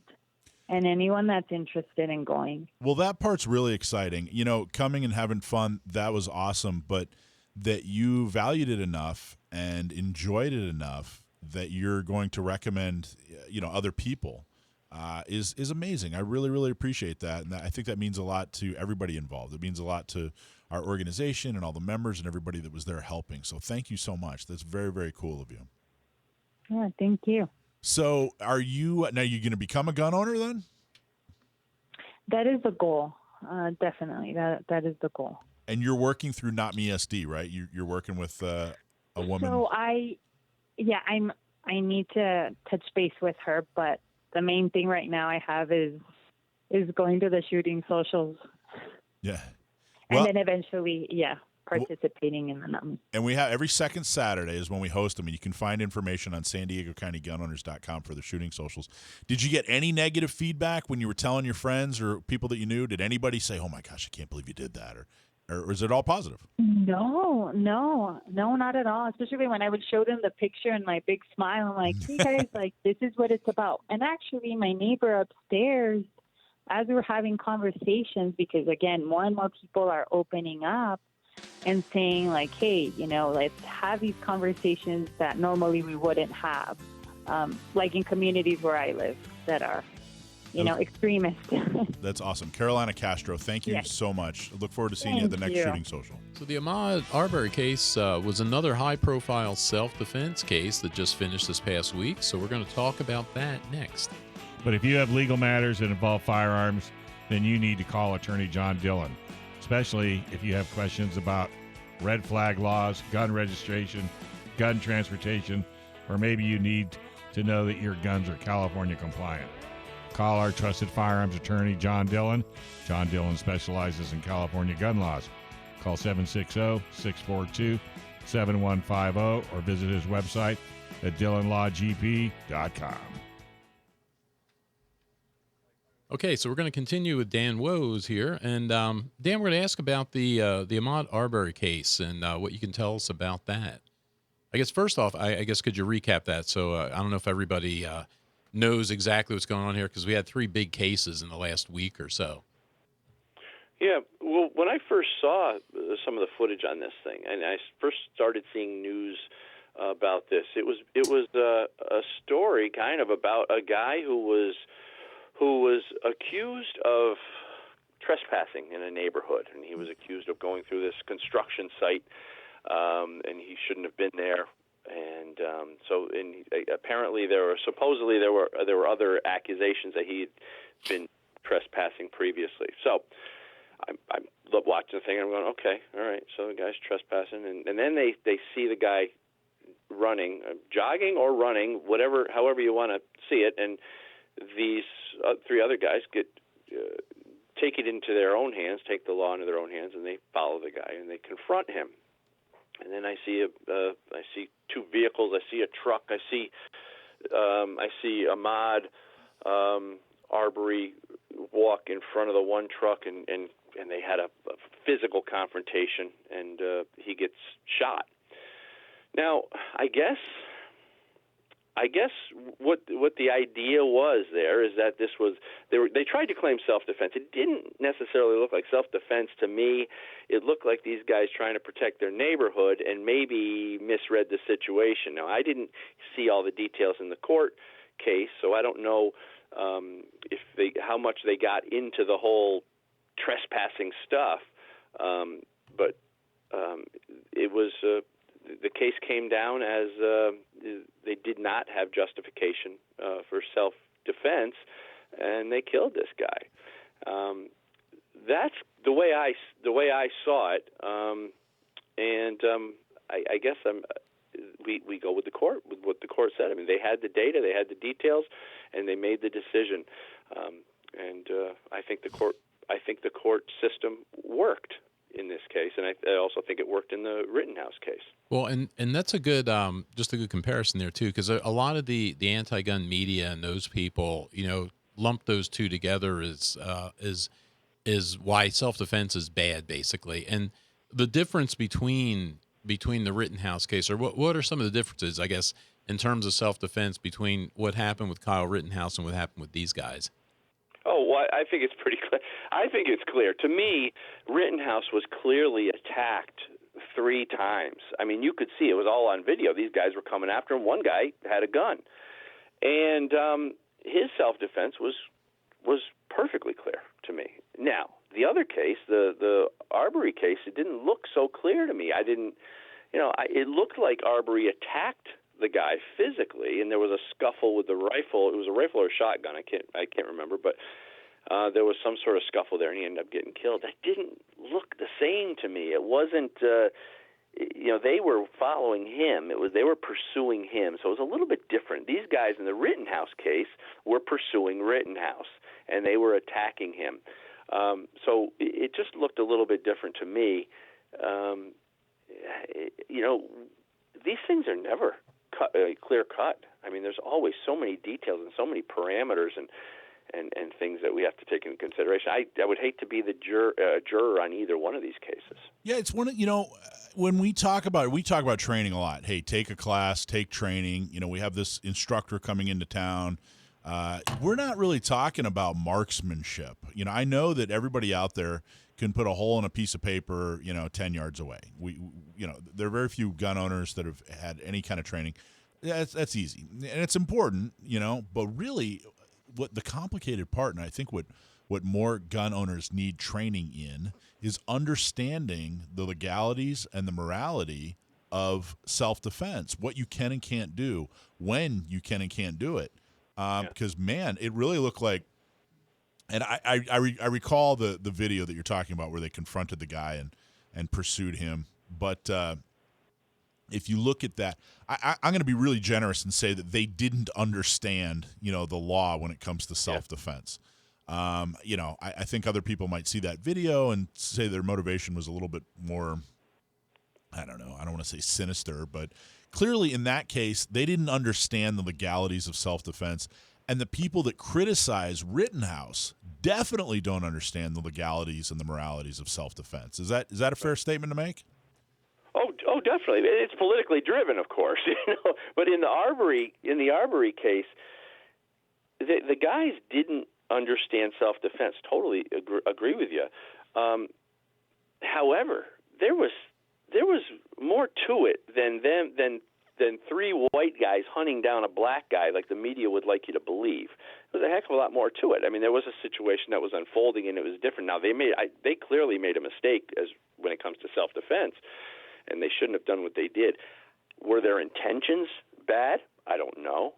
Speaker 8: and anyone that's interested in going.
Speaker 4: Well, that part's really exciting. Coming and having fun, that was awesome, but that you valued it enough and enjoyed it enough that you're going to recommend, other people is amazing. I really, really appreciate that. And I think that means a lot to everybody involved. It means a lot to our organization and all the members and everybody that was there helping. So thank you so much. That's very, very cool of you.
Speaker 8: Yeah, thank you.
Speaker 4: So are you going to become a gun owner then?
Speaker 8: That is the goal. Definitely. That is the goal.
Speaker 4: And you're working through Not Me SD, right? You're working with a woman.
Speaker 8: So I need to touch base with her, but the main thing right now I have is going to the shooting socials.
Speaker 4: Yeah.
Speaker 8: And then eventually, participating in them.
Speaker 4: And we have every second Saturday is when we host them, and you can find information on SanDiegoCountyGunOwners.com for the shooting socials. Did you get any negative feedback when you were telling your friends or people that you knew? Did anybody say, "Oh my gosh, I can't believe you did that," or is it all positive?
Speaker 8: No, not at all. Especially when I would show them the picture and my big smile. I'm like, "Hey guys, like this is what it's about." And actually, my neighbor upstairs, as we were having conversations, because again, more and more people are opening up and saying like, "Hey, let's have these conversations that normally we wouldn't have," like in communities where I live that are, extremist.
Speaker 4: That's awesome. Carolina Castro, thank you so much. I look forward to seeing you at the next shooting social.
Speaker 5: So the Ahmaud Arbery case was another high-profile self-defense case that just finished this past week, so we're going to talk about that next.
Speaker 2: But if you have legal matters that involve firearms, then you need to call Attorney John Dillon, especially if you have questions about red flag laws, gun registration, gun transportation, or maybe you need to know that your guns are California compliant. Call our trusted firearms attorney, John Dillon. John Dillon specializes in California gun laws. Call 760-642-7150 or visit his website at DillonLawGP.com.
Speaker 5: Okay, so we're going to continue with Dan Wos here. And Dan, we're going to ask about the Ahmaud Arbery case and what you can tell us about that. I guess first off, I guess could you recap that? So I don't know if everybody knows exactly what's going on here because we had 3 big cases in the last week or so.
Speaker 9: Yeah, well, when I first saw some of the footage on this thing, and I first started seeing news about this, it was a story kind of about a guy who was accused of trespassing in a neighborhood, and he was accused of going through this construction site, and he shouldn't have been there. And apparently there were other accusations that he had been trespassing previously. So I'm watching the thing and I'm going, okay, all right. So the guy's trespassing, and then they see the guy running, jogging or running, however you want to see it, and these 3 other guys take it into their own hands, take the law into their own hands, and they follow the guy and they confront him. And then I see 2 vehicles. I see a truck. I see Ahmaud Arbery walk in front of the one truck, and they had a physical confrontation, and he gets shot. Now, I guess what the idea was there is that they tried to claim self-defense. It didn't necessarily look like self-defense to me. It looked like these guys trying to protect their neighborhood and maybe misread the situation. Now, I didn't see all the details in the court case, so I don't know how much they got into the whole trespassing stuff. But it was the case came down as they did not have justification for self-defense, and they killed this guy. That's the way I saw it, and I guess we go with the court, with what the court said. I mean, they had the data, they had the details, and they made the decision. And I think the court system worked in this case, and I also think it worked in the Rittenhouse case. Well,
Speaker 5: and that's a good just a good comparison there too, because a lot of the anti-gun media and those people, lump those two together is why self-defense is bad, basically. And the difference between the Rittenhouse case, or what are some of the differences, I guess, in terms of self-defense between what happened with Kyle Rittenhouse and what happened with these guys?
Speaker 9: Oh, well, I think it's pretty clear. I think it's clear. To me, Rittenhouse was clearly attacked 3 times. I mean, you could see it was all on video. These guys were coming after him. One guy had a gun. And his self-defense was perfectly clear to me. Now, the other case, the Arbery case, it didn't look so clear to me. It looked like Arbery attacked the guy physically, and there was a scuffle with the rifle. It was a rifle or a shotgun. I can't remember, but there was some sort of scuffle there, and he ended up getting killed. That didn't look the same to me. It wasn't. They were following him. They were pursuing him, so it was a little bit different. These guys in the Rittenhouse case were pursuing Rittenhouse, and they were attacking him. So it just looked a little bit different to me. These things are never clear cut. I mean, there's always so many details and so many parameters and things that we have to take into consideration. I would hate to be the juror on either one of these cases.
Speaker 4: Yeah, it's one of, when we talk about training a lot. Hey, take a class, take training. We have this instructor coming into town. We're not really talking about marksmanship. I know that everybody out there can put a hole in a piece of paper, 10 yards away. There are very few gun owners that have had any kind of training. That's easy. And it's important, but really what the complicated part, and I think what more gun owners need training in, is understanding the legalities and the morality of self-defense, what you can and can't do, when you can and can't do it. Because, man, it really looked like, and I recall the video that you're talking about where they confronted the guy and pursued him. But if you look at that, I'm going to be really generous and say that they didn't understand, the law when it comes to self-defense. I think other people might see that video and say their motivation was a little bit more, I don't know, I don't want to say sinister, but clearly in that case, they didn't understand the legalities of self-defense. And the people that criticize Rittenhouse definitely don't understand the legalities and the moralities of self-defense. Is that a fair statement to make?
Speaker 9: Oh, definitely. It's politically driven, of course. But in the Arbery case, the guys didn't understand self-defense. Totally agree with you. However, there was more to it than three white guys hunting down a black guy like the media would like you to believe. There was a heck of a lot more to it. I mean, there was a situation that was unfolding, and it was different. Now, they clearly made a mistake when it comes to self-defense, and they shouldn't have done what they did. Were their intentions bad? I don't know.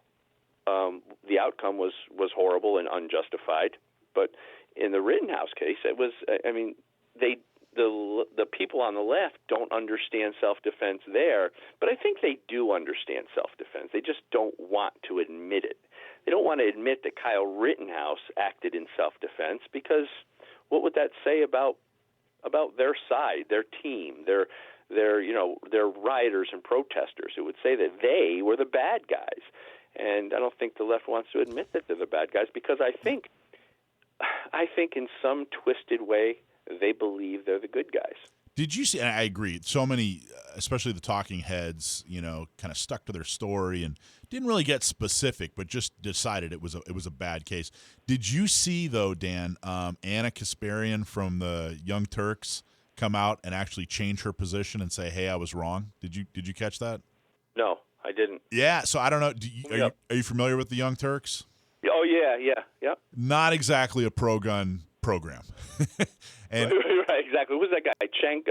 Speaker 9: The outcome was horrible and unjustified. But in the Rittenhouse case, it was. I mean, the people on the left don't understand self-defense there, but I think they do understand self-defense. They just don't want to admit it. They don't want to admit that Kyle Rittenhouse acted in self-defense, because what would that say about their side, their team, their rioters and protesters? It would say that they were the bad guys. And I don't think the left wants to admit that they're the bad guys, because I think in some twisted way they believe they're the good guys.
Speaker 4: Did you see? I agree. So many, especially the talking heads, kind of stuck to their story and didn't really get specific, but just decided it was a bad case. Did you see, though, Dan, Anna Kasparian from the Young Turks come out and actually change her position and say, "Hey, I was wrong"? Did you catch that?
Speaker 9: No, I didn't.
Speaker 4: Yeah. So I don't know. Are you familiar with the Young Turks?
Speaker 9: Oh yeah.
Speaker 4: Not exactly a pro-gun program. And
Speaker 9: right, exactly. Who's that guy? Schenk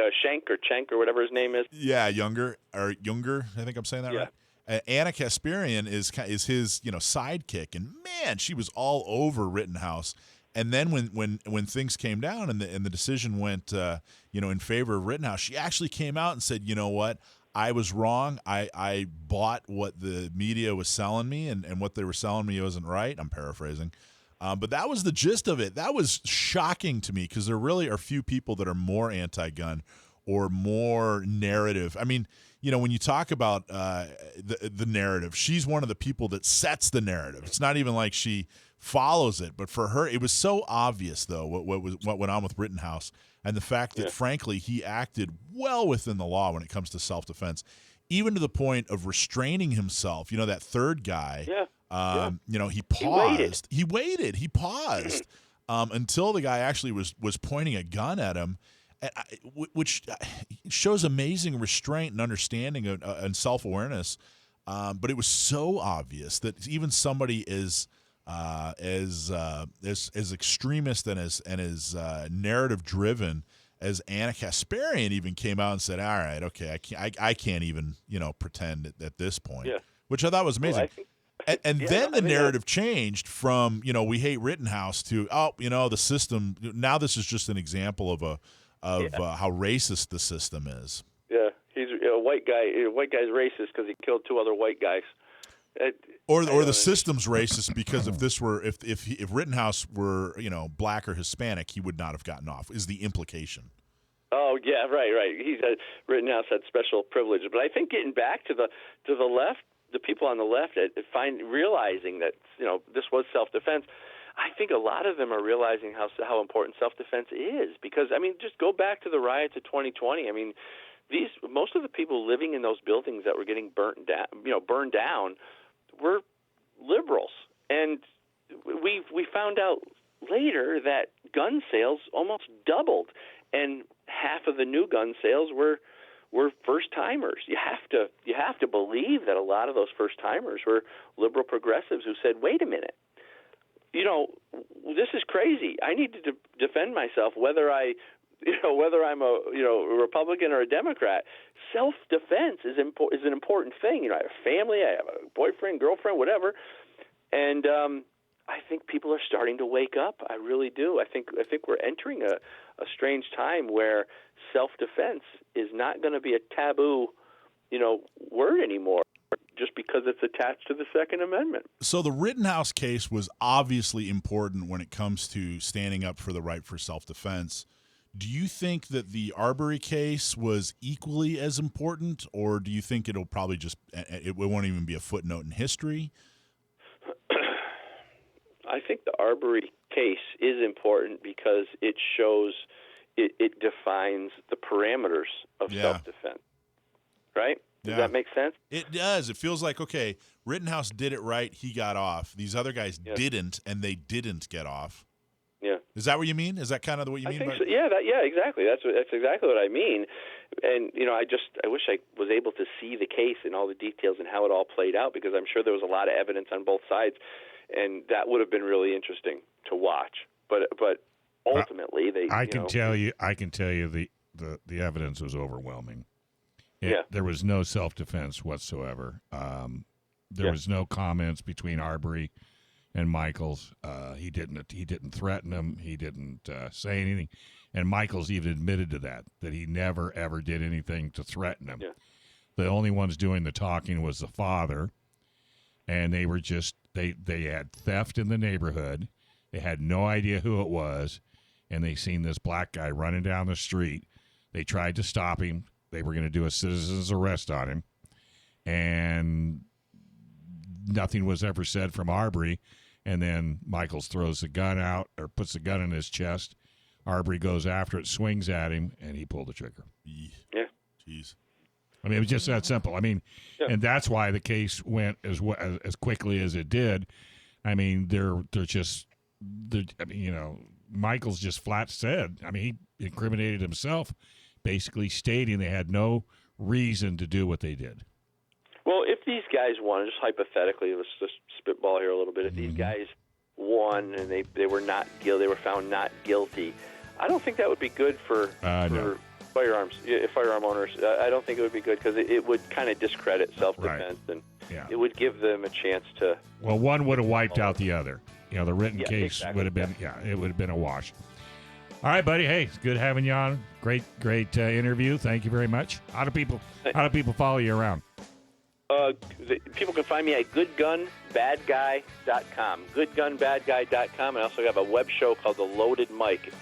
Speaker 9: or whatever his name is.
Speaker 4: Yeah, Younger. I think I'm saying that right. Anna Kasparian is his sidekick, and man, she was all over Rittenhouse. And then when things came down and the decision went in favor of Rittenhouse, she actually came out and said, "You know what? I was wrong. I bought what the media was selling me, and what they were selling me wasn't right." I'm paraphrasing. But that was the gist of it. That was shocking to me, because there really are few people that are more anti-gun or more narrative. I mean, when you talk about the narrative, she's one of the people that sets the narrative. It's not even like she follows it, but for her, it was so obvious, though, what went on with Rittenhouse, and the fact that, frankly, he acted well within the law when it comes to self-defense, even to the point of restraining himself. That third guy. Yeah. He paused. He waited. He paused until the guy actually was pointing a gun at him, which shows amazing restraint and understanding and self-awareness. But it was so obvious that even somebody as extremist and as narrative driven as Anna Kasparian even came out and said, "All right, okay, I can't even pretend at this point," which I thought was amazing. And then the narrative changed from, we hate Rittenhouse to, the system. Now this is just an example of how racist the system is. Yeah,
Speaker 9: he's a white guy. A white guy's racist because he killed two other white guys.
Speaker 4: Or the system's racist because if Rittenhouse were, black or Hispanic, he would not have gotten off, is the implication.
Speaker 9: Oh yeah, right. He's Rittenhouse had special privileges, but I think getting back to the left, the people on the left, realizing that this was self-defense. I think a lot of them are realizing how important self-defense is, because just go back to the riots of 2020. Most of the people living in those buildings that were getting burned down were liberals, and we found out later that gun sales almost doubled, and half of the new gun sales were first timers. You have to believe that a lot of those first timers were liberal progressives who said, "Wait a minute, this is crazy. I need to defend myself, whether I'm a Republican or a Democrat. Self-defense is an important thing. I have a family, I have a boyfriend, girlfriend, whatever, and I think people are starting to wake up. I really do. I think we're entering a strange time where self-defense is not going to be a taboo, word anymore, just because it's attached to the Second Amendment.
Speaker 4: So the Rittenhouse case was obviously important when it comes to standing up for the right for self-defense. Do you think that the Arbery case was equally as important, or do you think it won't even be a footnote in history?
Speaker 9: I think the Arbery case is important because it shows, it defines the parameters of self-defense, right? Does that make sense?
Speaker 4: It does. It feels like, okay, Rittenhouse did it right, he got off. These other guys didn't, and they didn't get off.
Speaker 9: Yeah.
Speaker 4: Is that what you mean? Is that kind of what you mean?
Speaker 9: I think so. Yeah, exactly. That's exactly what I mean. And I wish I was able to see the case and all the details and how it all played out, because I'm sure there was a lot of evidence on both sides, and that would have been really interesting to watch. But ultimately,
Speaker 2: I can tell you the evidence was overwhelming. There was no self-defense whatsoever. There was no comments between Arbery and Michaels. He didn't threaten him. He didn't say anything. And Michaels even admitted to that he never, ever did anything to threaten him. Yeah. The only ones doing the talking was the father, and they were just they had theft in the neighborhood. They had no idea who it was, and they seen this black guy running down the street. They tried to stop him. They were going to do a citizen's arrest on him, and nothing was ever said from Arbery. And then Michaels throws the gun out, or puts the gun in his chest. Arbery goes after it, swings at him, and he pulled the trigger.
Speaker 9: Yeah.
Speaker 4: Jeez.
Speaker 2: It was just that simple. And that's why the case went as quickly as it did. Michaels just flat said. he incriminated himself, basically stating they had no reason to do what they did.
Speaker 9: Well, if these guys won, just hypothetically, let's just spitball here a little bit. If these guys won and they were not guilty, they were found not guilty, I don't think that would be good for firearm owners. I don't think it would be good, because it would kind of discredit self-defense, and it would give them a chance to.
Speaker 2: Well, one would have wiped out the other. The written case would have been it would have been a wash. All right, buddy. Hey, it's good having you on. Great interview. Thank you very much. How do people follow you around?
Speaker 9: People can find me at goodgunbadguy.com. Goodgunbadguy.com. And I also have a web show called The Loaded Mic.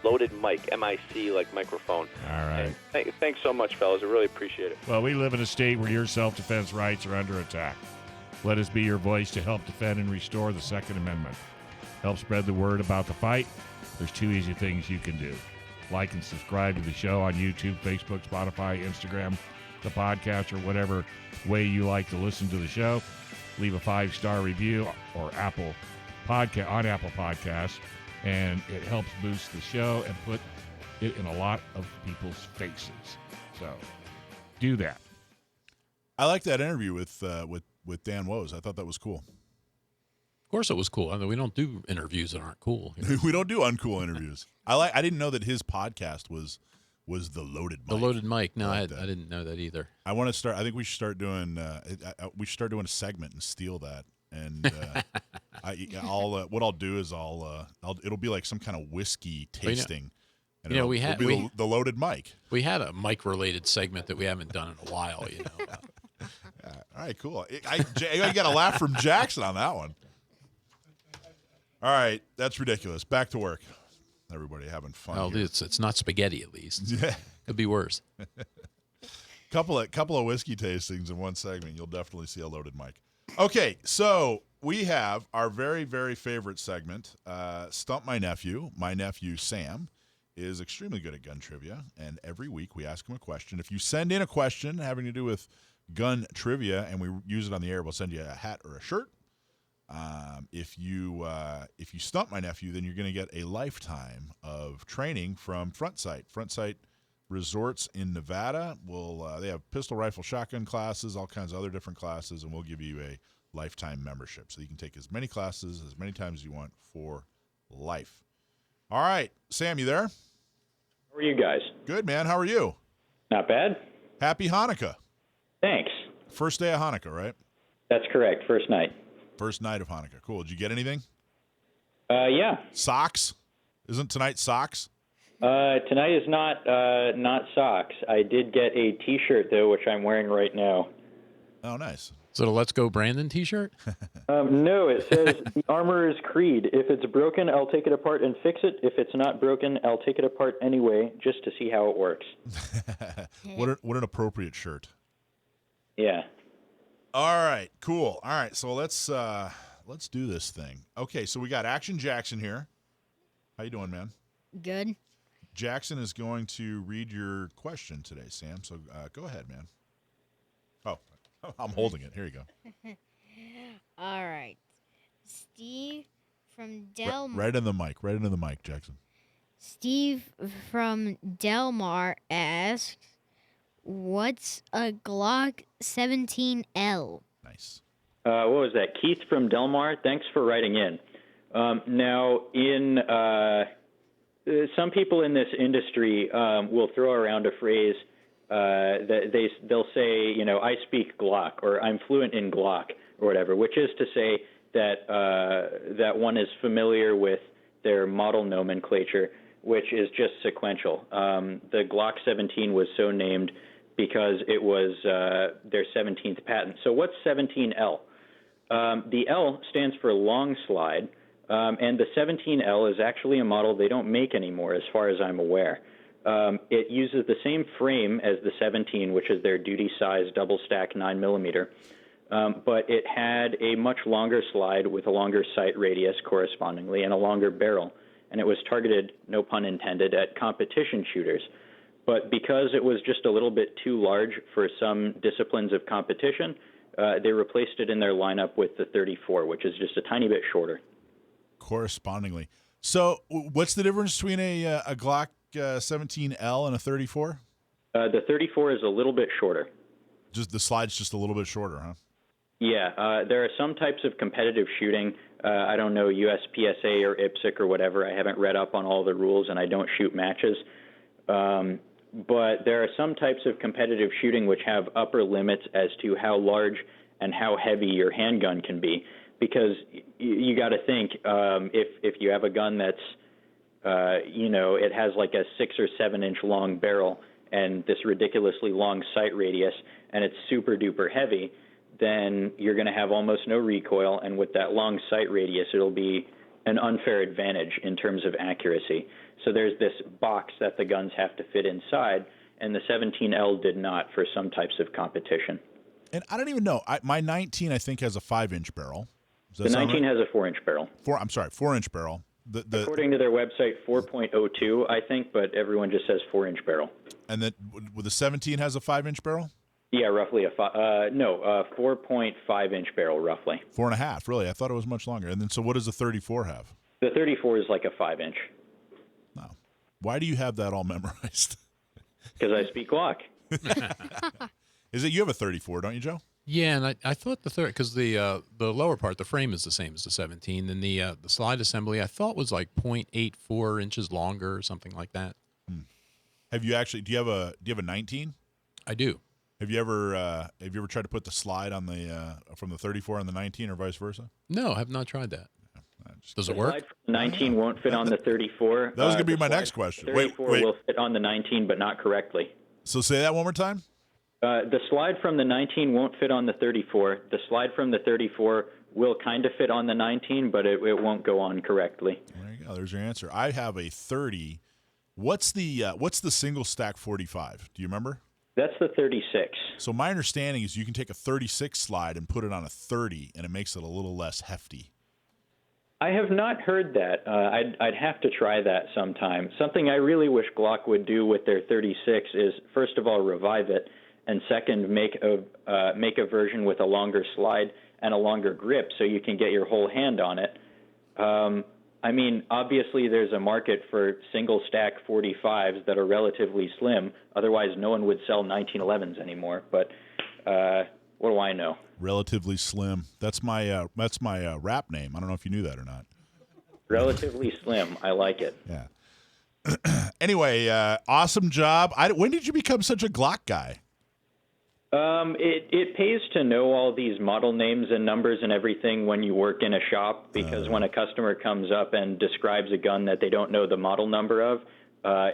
Speaker 9: Loaded Mic, M-I-C, like microphone.
Speaker 2: All right.
Speaker 9: Thanks so much, fellas. I really appreciate it.
Speaker 2: Well, we live in a state where your self-defense rights are under attack. Let us be your voice to help defend and restore the Second Amendment. Help spread the word about the fight. There's 2 easy things you can do. Like and subscribe to the show on YouTube, Facebook, Spotify, Instagram, the podcast, or whatever way you like to listen to the show. Leave a 5-star review or on Apple Podcasts, and it helps boost the show and put it in a lot of people's faces. So do that.
Speaker 4: I like that interview with Dan Wos. I thought that was cool.
Speaker 5: Of course it was cool. We don't do interviews that aren't cool.
Speaker 4: We don't do uncool interviees. I didn't know that his podcast was The Loaded Mic.
Speaker 5: The Loaded Mic. No, I didn't know that either.
Speaker 4: I want to start. I think we should start doing. We should start doing a segment and steal that. And what I'll do is it'll be like some kind of whiskey tasting.
Speaker 5: It'll be
Speaker 4: the Loaded Mic.
Speaker 5: We had a mic-related segment that we haven't done in a while.
Speaker 4: All right, cool. I got a laugh from Jackson on that one. All right, that's ridiculous. Back to work. Everybody having fun.
Speaker 5: Well,
Speaker 4: here.
Speaker 5: it's not spaghetti at least.
Speaker 4: Yeah.
Speaker 5: Could be worse.
Speaker 4: Couple of whiskey tastings in one segment. You'll definitely see a loaded mic. Okay, so we have our very, very favorite segment, Stump My Nephew. My nephew, Sam, is extremely good at gun trivia, and every week we ask him a question. If you send in a question having to do with gun trivia and we use it on the air, we'll send you a hat or a shirt. If you stump my nephew, then you're going to get a lifetime of training from Front Sight. Front Sight Resorts in Nevada. They have pistol, rifle, shotgun classes, all kinds of other different classes, and we'll give you a lifetime membership. So you can take as many classes as many times as you want for life. All right, Sam, you there?
Speaker 10: How are you guys?
Speaker 4: Good, man. How are you?
Speaker 10: Not bad.
Speaker 4: Happy Hanukkah.
Speaker 10: Thanks.
Speaker 4: First day of Hanukkah, right?
Speaker 10: That's correct. First night.
Speaker 4: First night of Hanukkah. Cool. Did you get anything?
Speaker 10: Yeah.
Speaker 4: Socks? Isn't tonight socks?
Speaker 10: Tonight is not socks. I did get a T-shirt though, which I'm wearing right now.
Speaker 4: Oh, nice.
Speaker 5: So the Let's Go Brandon T-shirt?
Speaker 10: No, it says the Armorer's Creed. If it's broken, I'll take it apart and fix it. If it's not broken, I'll take it apart anyway, just to see how it works.
Speaker 4: What an appropriate shirt.
Speaker 10: Yeah.
Speaker 4: All right, cool. All right, so let's do this thing. Okay, so we got Action Jackson here. How you doing, man?
Speaker 3: Good.
Speaker 4: Jackson is going to read your question today, Sam. So go ahead, man. Oh, I'm holding it. Here you go.
Speaker 3: All right. Steve from Del
Speaker 4: Right in the mic. Right into the mic, Jackson.
Speaker 3: Steve from Delmar asks, what's a Glock 17L?
Speaker 4: Nice.
Speaker 10: What was that? Keith from Delmar. Thanks for writing in. Now, some people in this industry will throw around a phrase that they'll say, I speak Glock, or I'm fluent in Glock, or whatever, which is to say that one is familiar with their model nomenclature, which is just sequential. The Glock 17 was so named because it was their 17th patent. So what's 17L? The L stands for long slide, and the 17L is actually a model they don't make anymore, as far as I'm aware. It uses the same frame as the 17, which is their duty size double stack 9mm, but it had a much longer slide with a longer sight radius correspondingly and a longer barrel, and it was targeted, no pun intended, at competition shooters. But because it was just a little bit too large for some disciplines of competition, they replaced it in their lineup with the 34, which is just a tiny bit shorter.
Speaker 4: Correspondingly. So what's the difference between a Glock 17L and a 34?
Speaker 10: The 34 is a little bit shorter.
Speaker 4: Just the slide's just a little bit shorter, huh?
Speaker 10: Yeah, there are some types of competitive shooting. I don't know, USPSA or IPSC or whatever. I haven't read up on all the rules, and I don't shoot matches. But there are some types of competitive shooting which have upper limits as to how large and how heavy your handgun can be. Because you got to think, if you have a gun that's, it has like a 6 or 7 inch long barrel and this ridiculously long sight radius, and it's super duper heavy, then you're going to have almost no recoil. And with that long sight radius, it'll be an unfair advantage in terms of accuracy. So there's this box that the guns have to fit inside, and the 17L did not for some types of competition.
Speaker 4: And I don't even know. My 19, I think, has a 5-inch barrel.
Speaker 10: The 19 has a 4-inch barrel.
Speaker 4: 4-inch barrel.
Speaker 10: According to their website, 4.02, I think, but everyone just says 4-inch barrel.
Speaker 4: And the 17 has a 5-inch barrel?
Speaker 10: Yeah, roughly 4.5-inch barrel, roughly.
Speaker 4: 4.5, really? I thought it was much longer. And then, so what does the 34 have?
Speaker 10: The 34 is like a 5-inch.
Speaker 4: No. Why do you have that all memorized?
Speaker 10: Because I speak Glock.
Speaker 4: Is it you have a 34, don't you, Joe?
Speaker 5: Yeah, and I thought because the lower part, the frame is the same as the 17, and the slide assembly I thought was like 0.84 inches longer or something like that.
Speaker 4: Have you actually? Do you have a 19?
Speaker 5: I do.
Speaker 4: Have you ever tried to put the slide on the from the 34 on the 19 or vice versa?
Speaker 5: No, I have not tried that. Does it
Speaker 10: The
Speaker 5: work?
Speaker 10: slide from the 19 won't fit on the 34.
Speaker 4: That was going to be my next question.
Speaker 10: The 34 will fit on the 19, but not correctly.
Speaker 4: So say that one more time.
Speaker 10: The slide from the 19 won't fit on the 34. The slide from the 34 will kind of fit on the 19, but it won't go on correctly.
Speaker 4: There you Yeah, there's your answer. I have a 30. What's the single stack 45? Do you remember?
Speaker 10: That's the 36.
Speaker 4: So my understanding is you can take a 36 slide and put it on a 30, and it makes it a little less hefty.
Speaker 10: I have not heard that. I'd have to try that sometime. Something I really wish Glock would do with their 36 is, first of all, revive it, and second, make a version with a longer slide and a longer grip so you can get your whole hand on it. I mean, obviously there's a market for single stack 45s that are relatively slim. Otherwise, no one would sell 1911s anymore. But what do I know?
Speaker 4: Relatively slim. That's my rap name. I don't know if you knew that or not.
Speaker 10: Relatively slim. I like it.
Speaker 4: Yeah. Anyway, awesome job. When did you become such a Glock guy?
Speaker 10: It pays to know all these model names and numbers and everything when you work in a shop, because when a customer comes up and describes a gun that they don't know the model number of,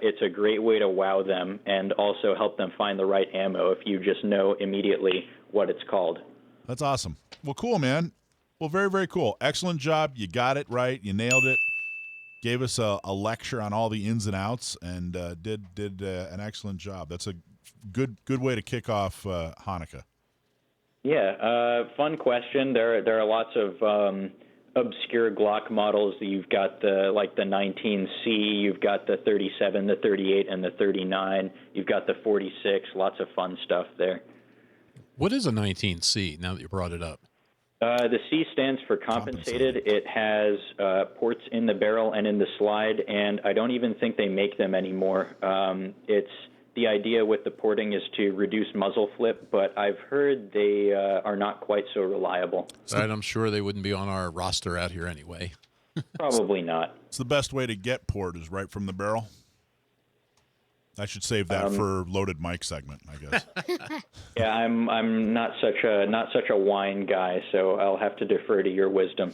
Speaker 10: it's a great way to wow them and also help them find the right ammo if you just know immediately what it's called.
Speaker 4: That's awesome. Well, cool, man. Well, very, very cool. Excellent job. You got it right. You nailed it. Gave us a lecture on all the ins and outs, and did an excellent job. That's a good way to kick off Hanukkah.
Speaker 10: Yeah, fun question. There are lots of obscure Glock models. You've got the 19C, you've got the 37, the 38, and the 39. You've got the 46. Lots of fun stuff there.
Speaker 5: What is a 19C, now that you brought it up?
Speaker 10: The C stands for compensated. It has ports in the barrel and in the slide, and I don't even think they make them anymore. The idea with the porting is to reduce muzzle flip, but I've heard they are not quite so reliable.
Speaker 5: Right, I'm sure they wouldn't be on our roster out here anyway.
Speaker 10: Probably not.
Speaker 4: It's the best way to get port is right from the barrel. I should save that for loaded mic segment, I guess.
Speaker 10: Yeah, I'm not such a wine guy, so I'll have to defer to your wisdom.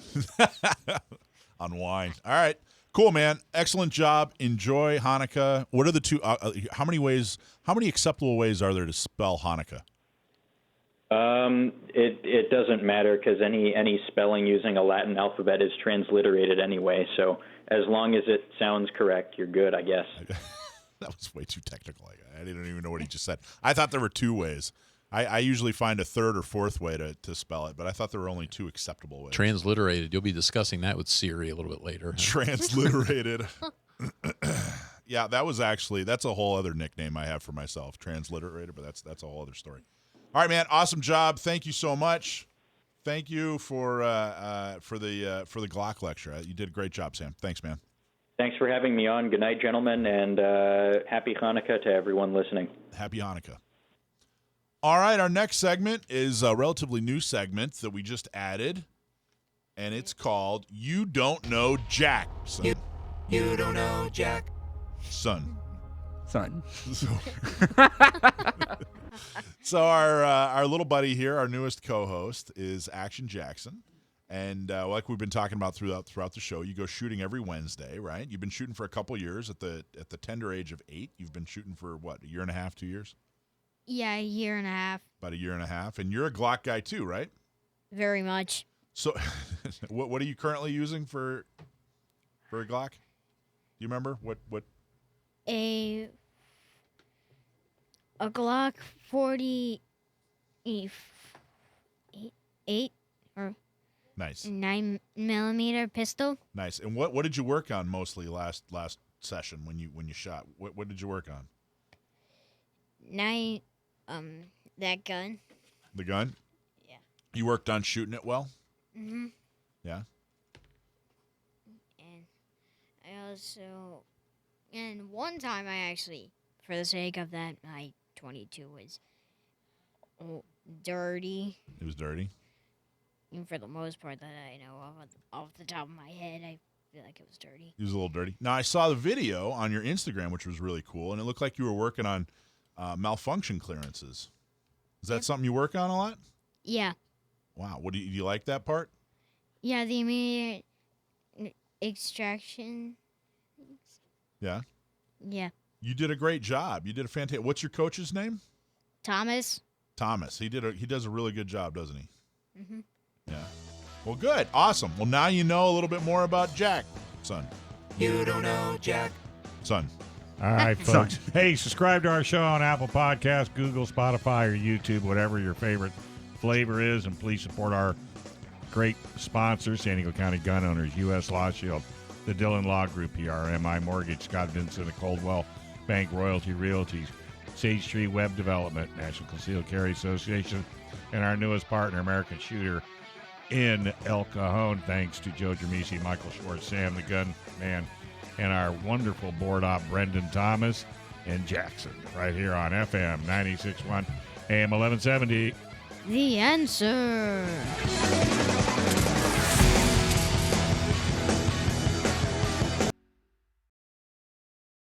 Speaker 4: On wine. All right. Cool, man. Excellent job. Enjoy Hanukkah. What are the two? How many acceptable ways are there to spell Hanukkah?
Speaker 10: It doesn't matter because any spelling using a Latin alphabet is transliterated anyway. So as long as it sounds correct, you're good, I guess.
Speaker 4: That was way too technical. I didn't even know what he just said. I thought there were two ways. I usually find a third or fourth way to spell it, but I thought there were only two acceptable ways.
Speaker 5: Transliterated. You'll be discussing that with Siri a little bit later.
Speaker 4: Transliterated. Yeah, that's a whole other nickname I have for myself, transliterated, but that's a whole other story. All right, man, awesome job. Thank you so much. Thank you for the Glock lecture. You did a great job, Sam. Thanks, man.
Speaker 10: Thanks for having me on. Good night, gentlemen, and happy Hanukkah to everyone listening.
Speaker 4: Happy Hanukkah. All right, our next segment is a relatively new segment that we just added, and it's called You Don't Know Jack, son.
Speaker 1: You don't know Jack.
Speaker 4: Son. So our little buddy here, our newest co-host, is Action Jackson. And like we've been talking about throughout the show, you go shooting every Wednesday, right? You've been shooting for a couple years at the tender age of 8. You've been shooting for what, a year and a half, 2 years?
Speaker 3: Yeah, a year and a half.
Speaker 4: About a year and a half, and you're a Glock guy too, right?
Speaker 3: Very much.
Speaker 4: So, what are you currently using for a Glock? Do you remember what?
Speaker 3: A Glock 48 or
Speaker 4: Nice.
Speaker 3: 9mm pistol.
Speaker 4: Nice. And what did you work on mostly last session when you shot? What did you work on?
Speaker 3: That gun.
Speaker 4: The gun?
Speaker 3: Yeah.
Speaker 4: You worked on shooting it well?
Speaker 3: Mhm.
Speaker 4: Yeah.
Speaker 3: And one time I actually, for the sake of that, my 22 was dirty.
Speaker 4: It was dirty?
Speaker 3: And for the most part that I know off the top of my head, I feel like it was dirty.
Speaker 4: It was a little dirty. Now, I saw the video on your Instagram, which was really cool, and it looked like you were working on malfunction clearances. Is that something you work on a lot?
Speaker 3: Yeah.
Speaker 4: Wow. Do you like that part?
Speaker 3: Yeah, the immediate extraction.
Speaker 4: Yeah.
Speaker 3: Yeah.
Speaker 4: You did a great job. You did a fantastic. What's your coach's name?
Speaker 3: Thomas.
Speaker 4: He does a really good job, doesn't he?
Speaker 3: Mhm.
Speaker 4: Yeah. Well, good. Awesome. Well, now you know a little bit more about Jack, son.
Speaker 1: You don't know Jack.
Speaker 4: Son.
Speaker 2: All right, folks. Hey, subscribe to our show on Apple Podcasts, Google, Spotify, or YouTube, whatever your favorite flavor is. And please support our great sponsors, San Diego County Gun Owners, U.S. Law Shield, the Dillon Law Group, PRMI Mortgage, Scott Vincent of Coldwell Bank Royalty Realties, Sage Tree Web Development, National Concealed Carry Association, and our newest partner, American Shooter in El Cajon. Thanks to Joe Germisi, Michael Schwartz, Sam the Gun Man, and our wonderful board op, Brendan Thomas and Jackson, right here on FM 96.1, AM 1170.
Speaker 3: The Answer.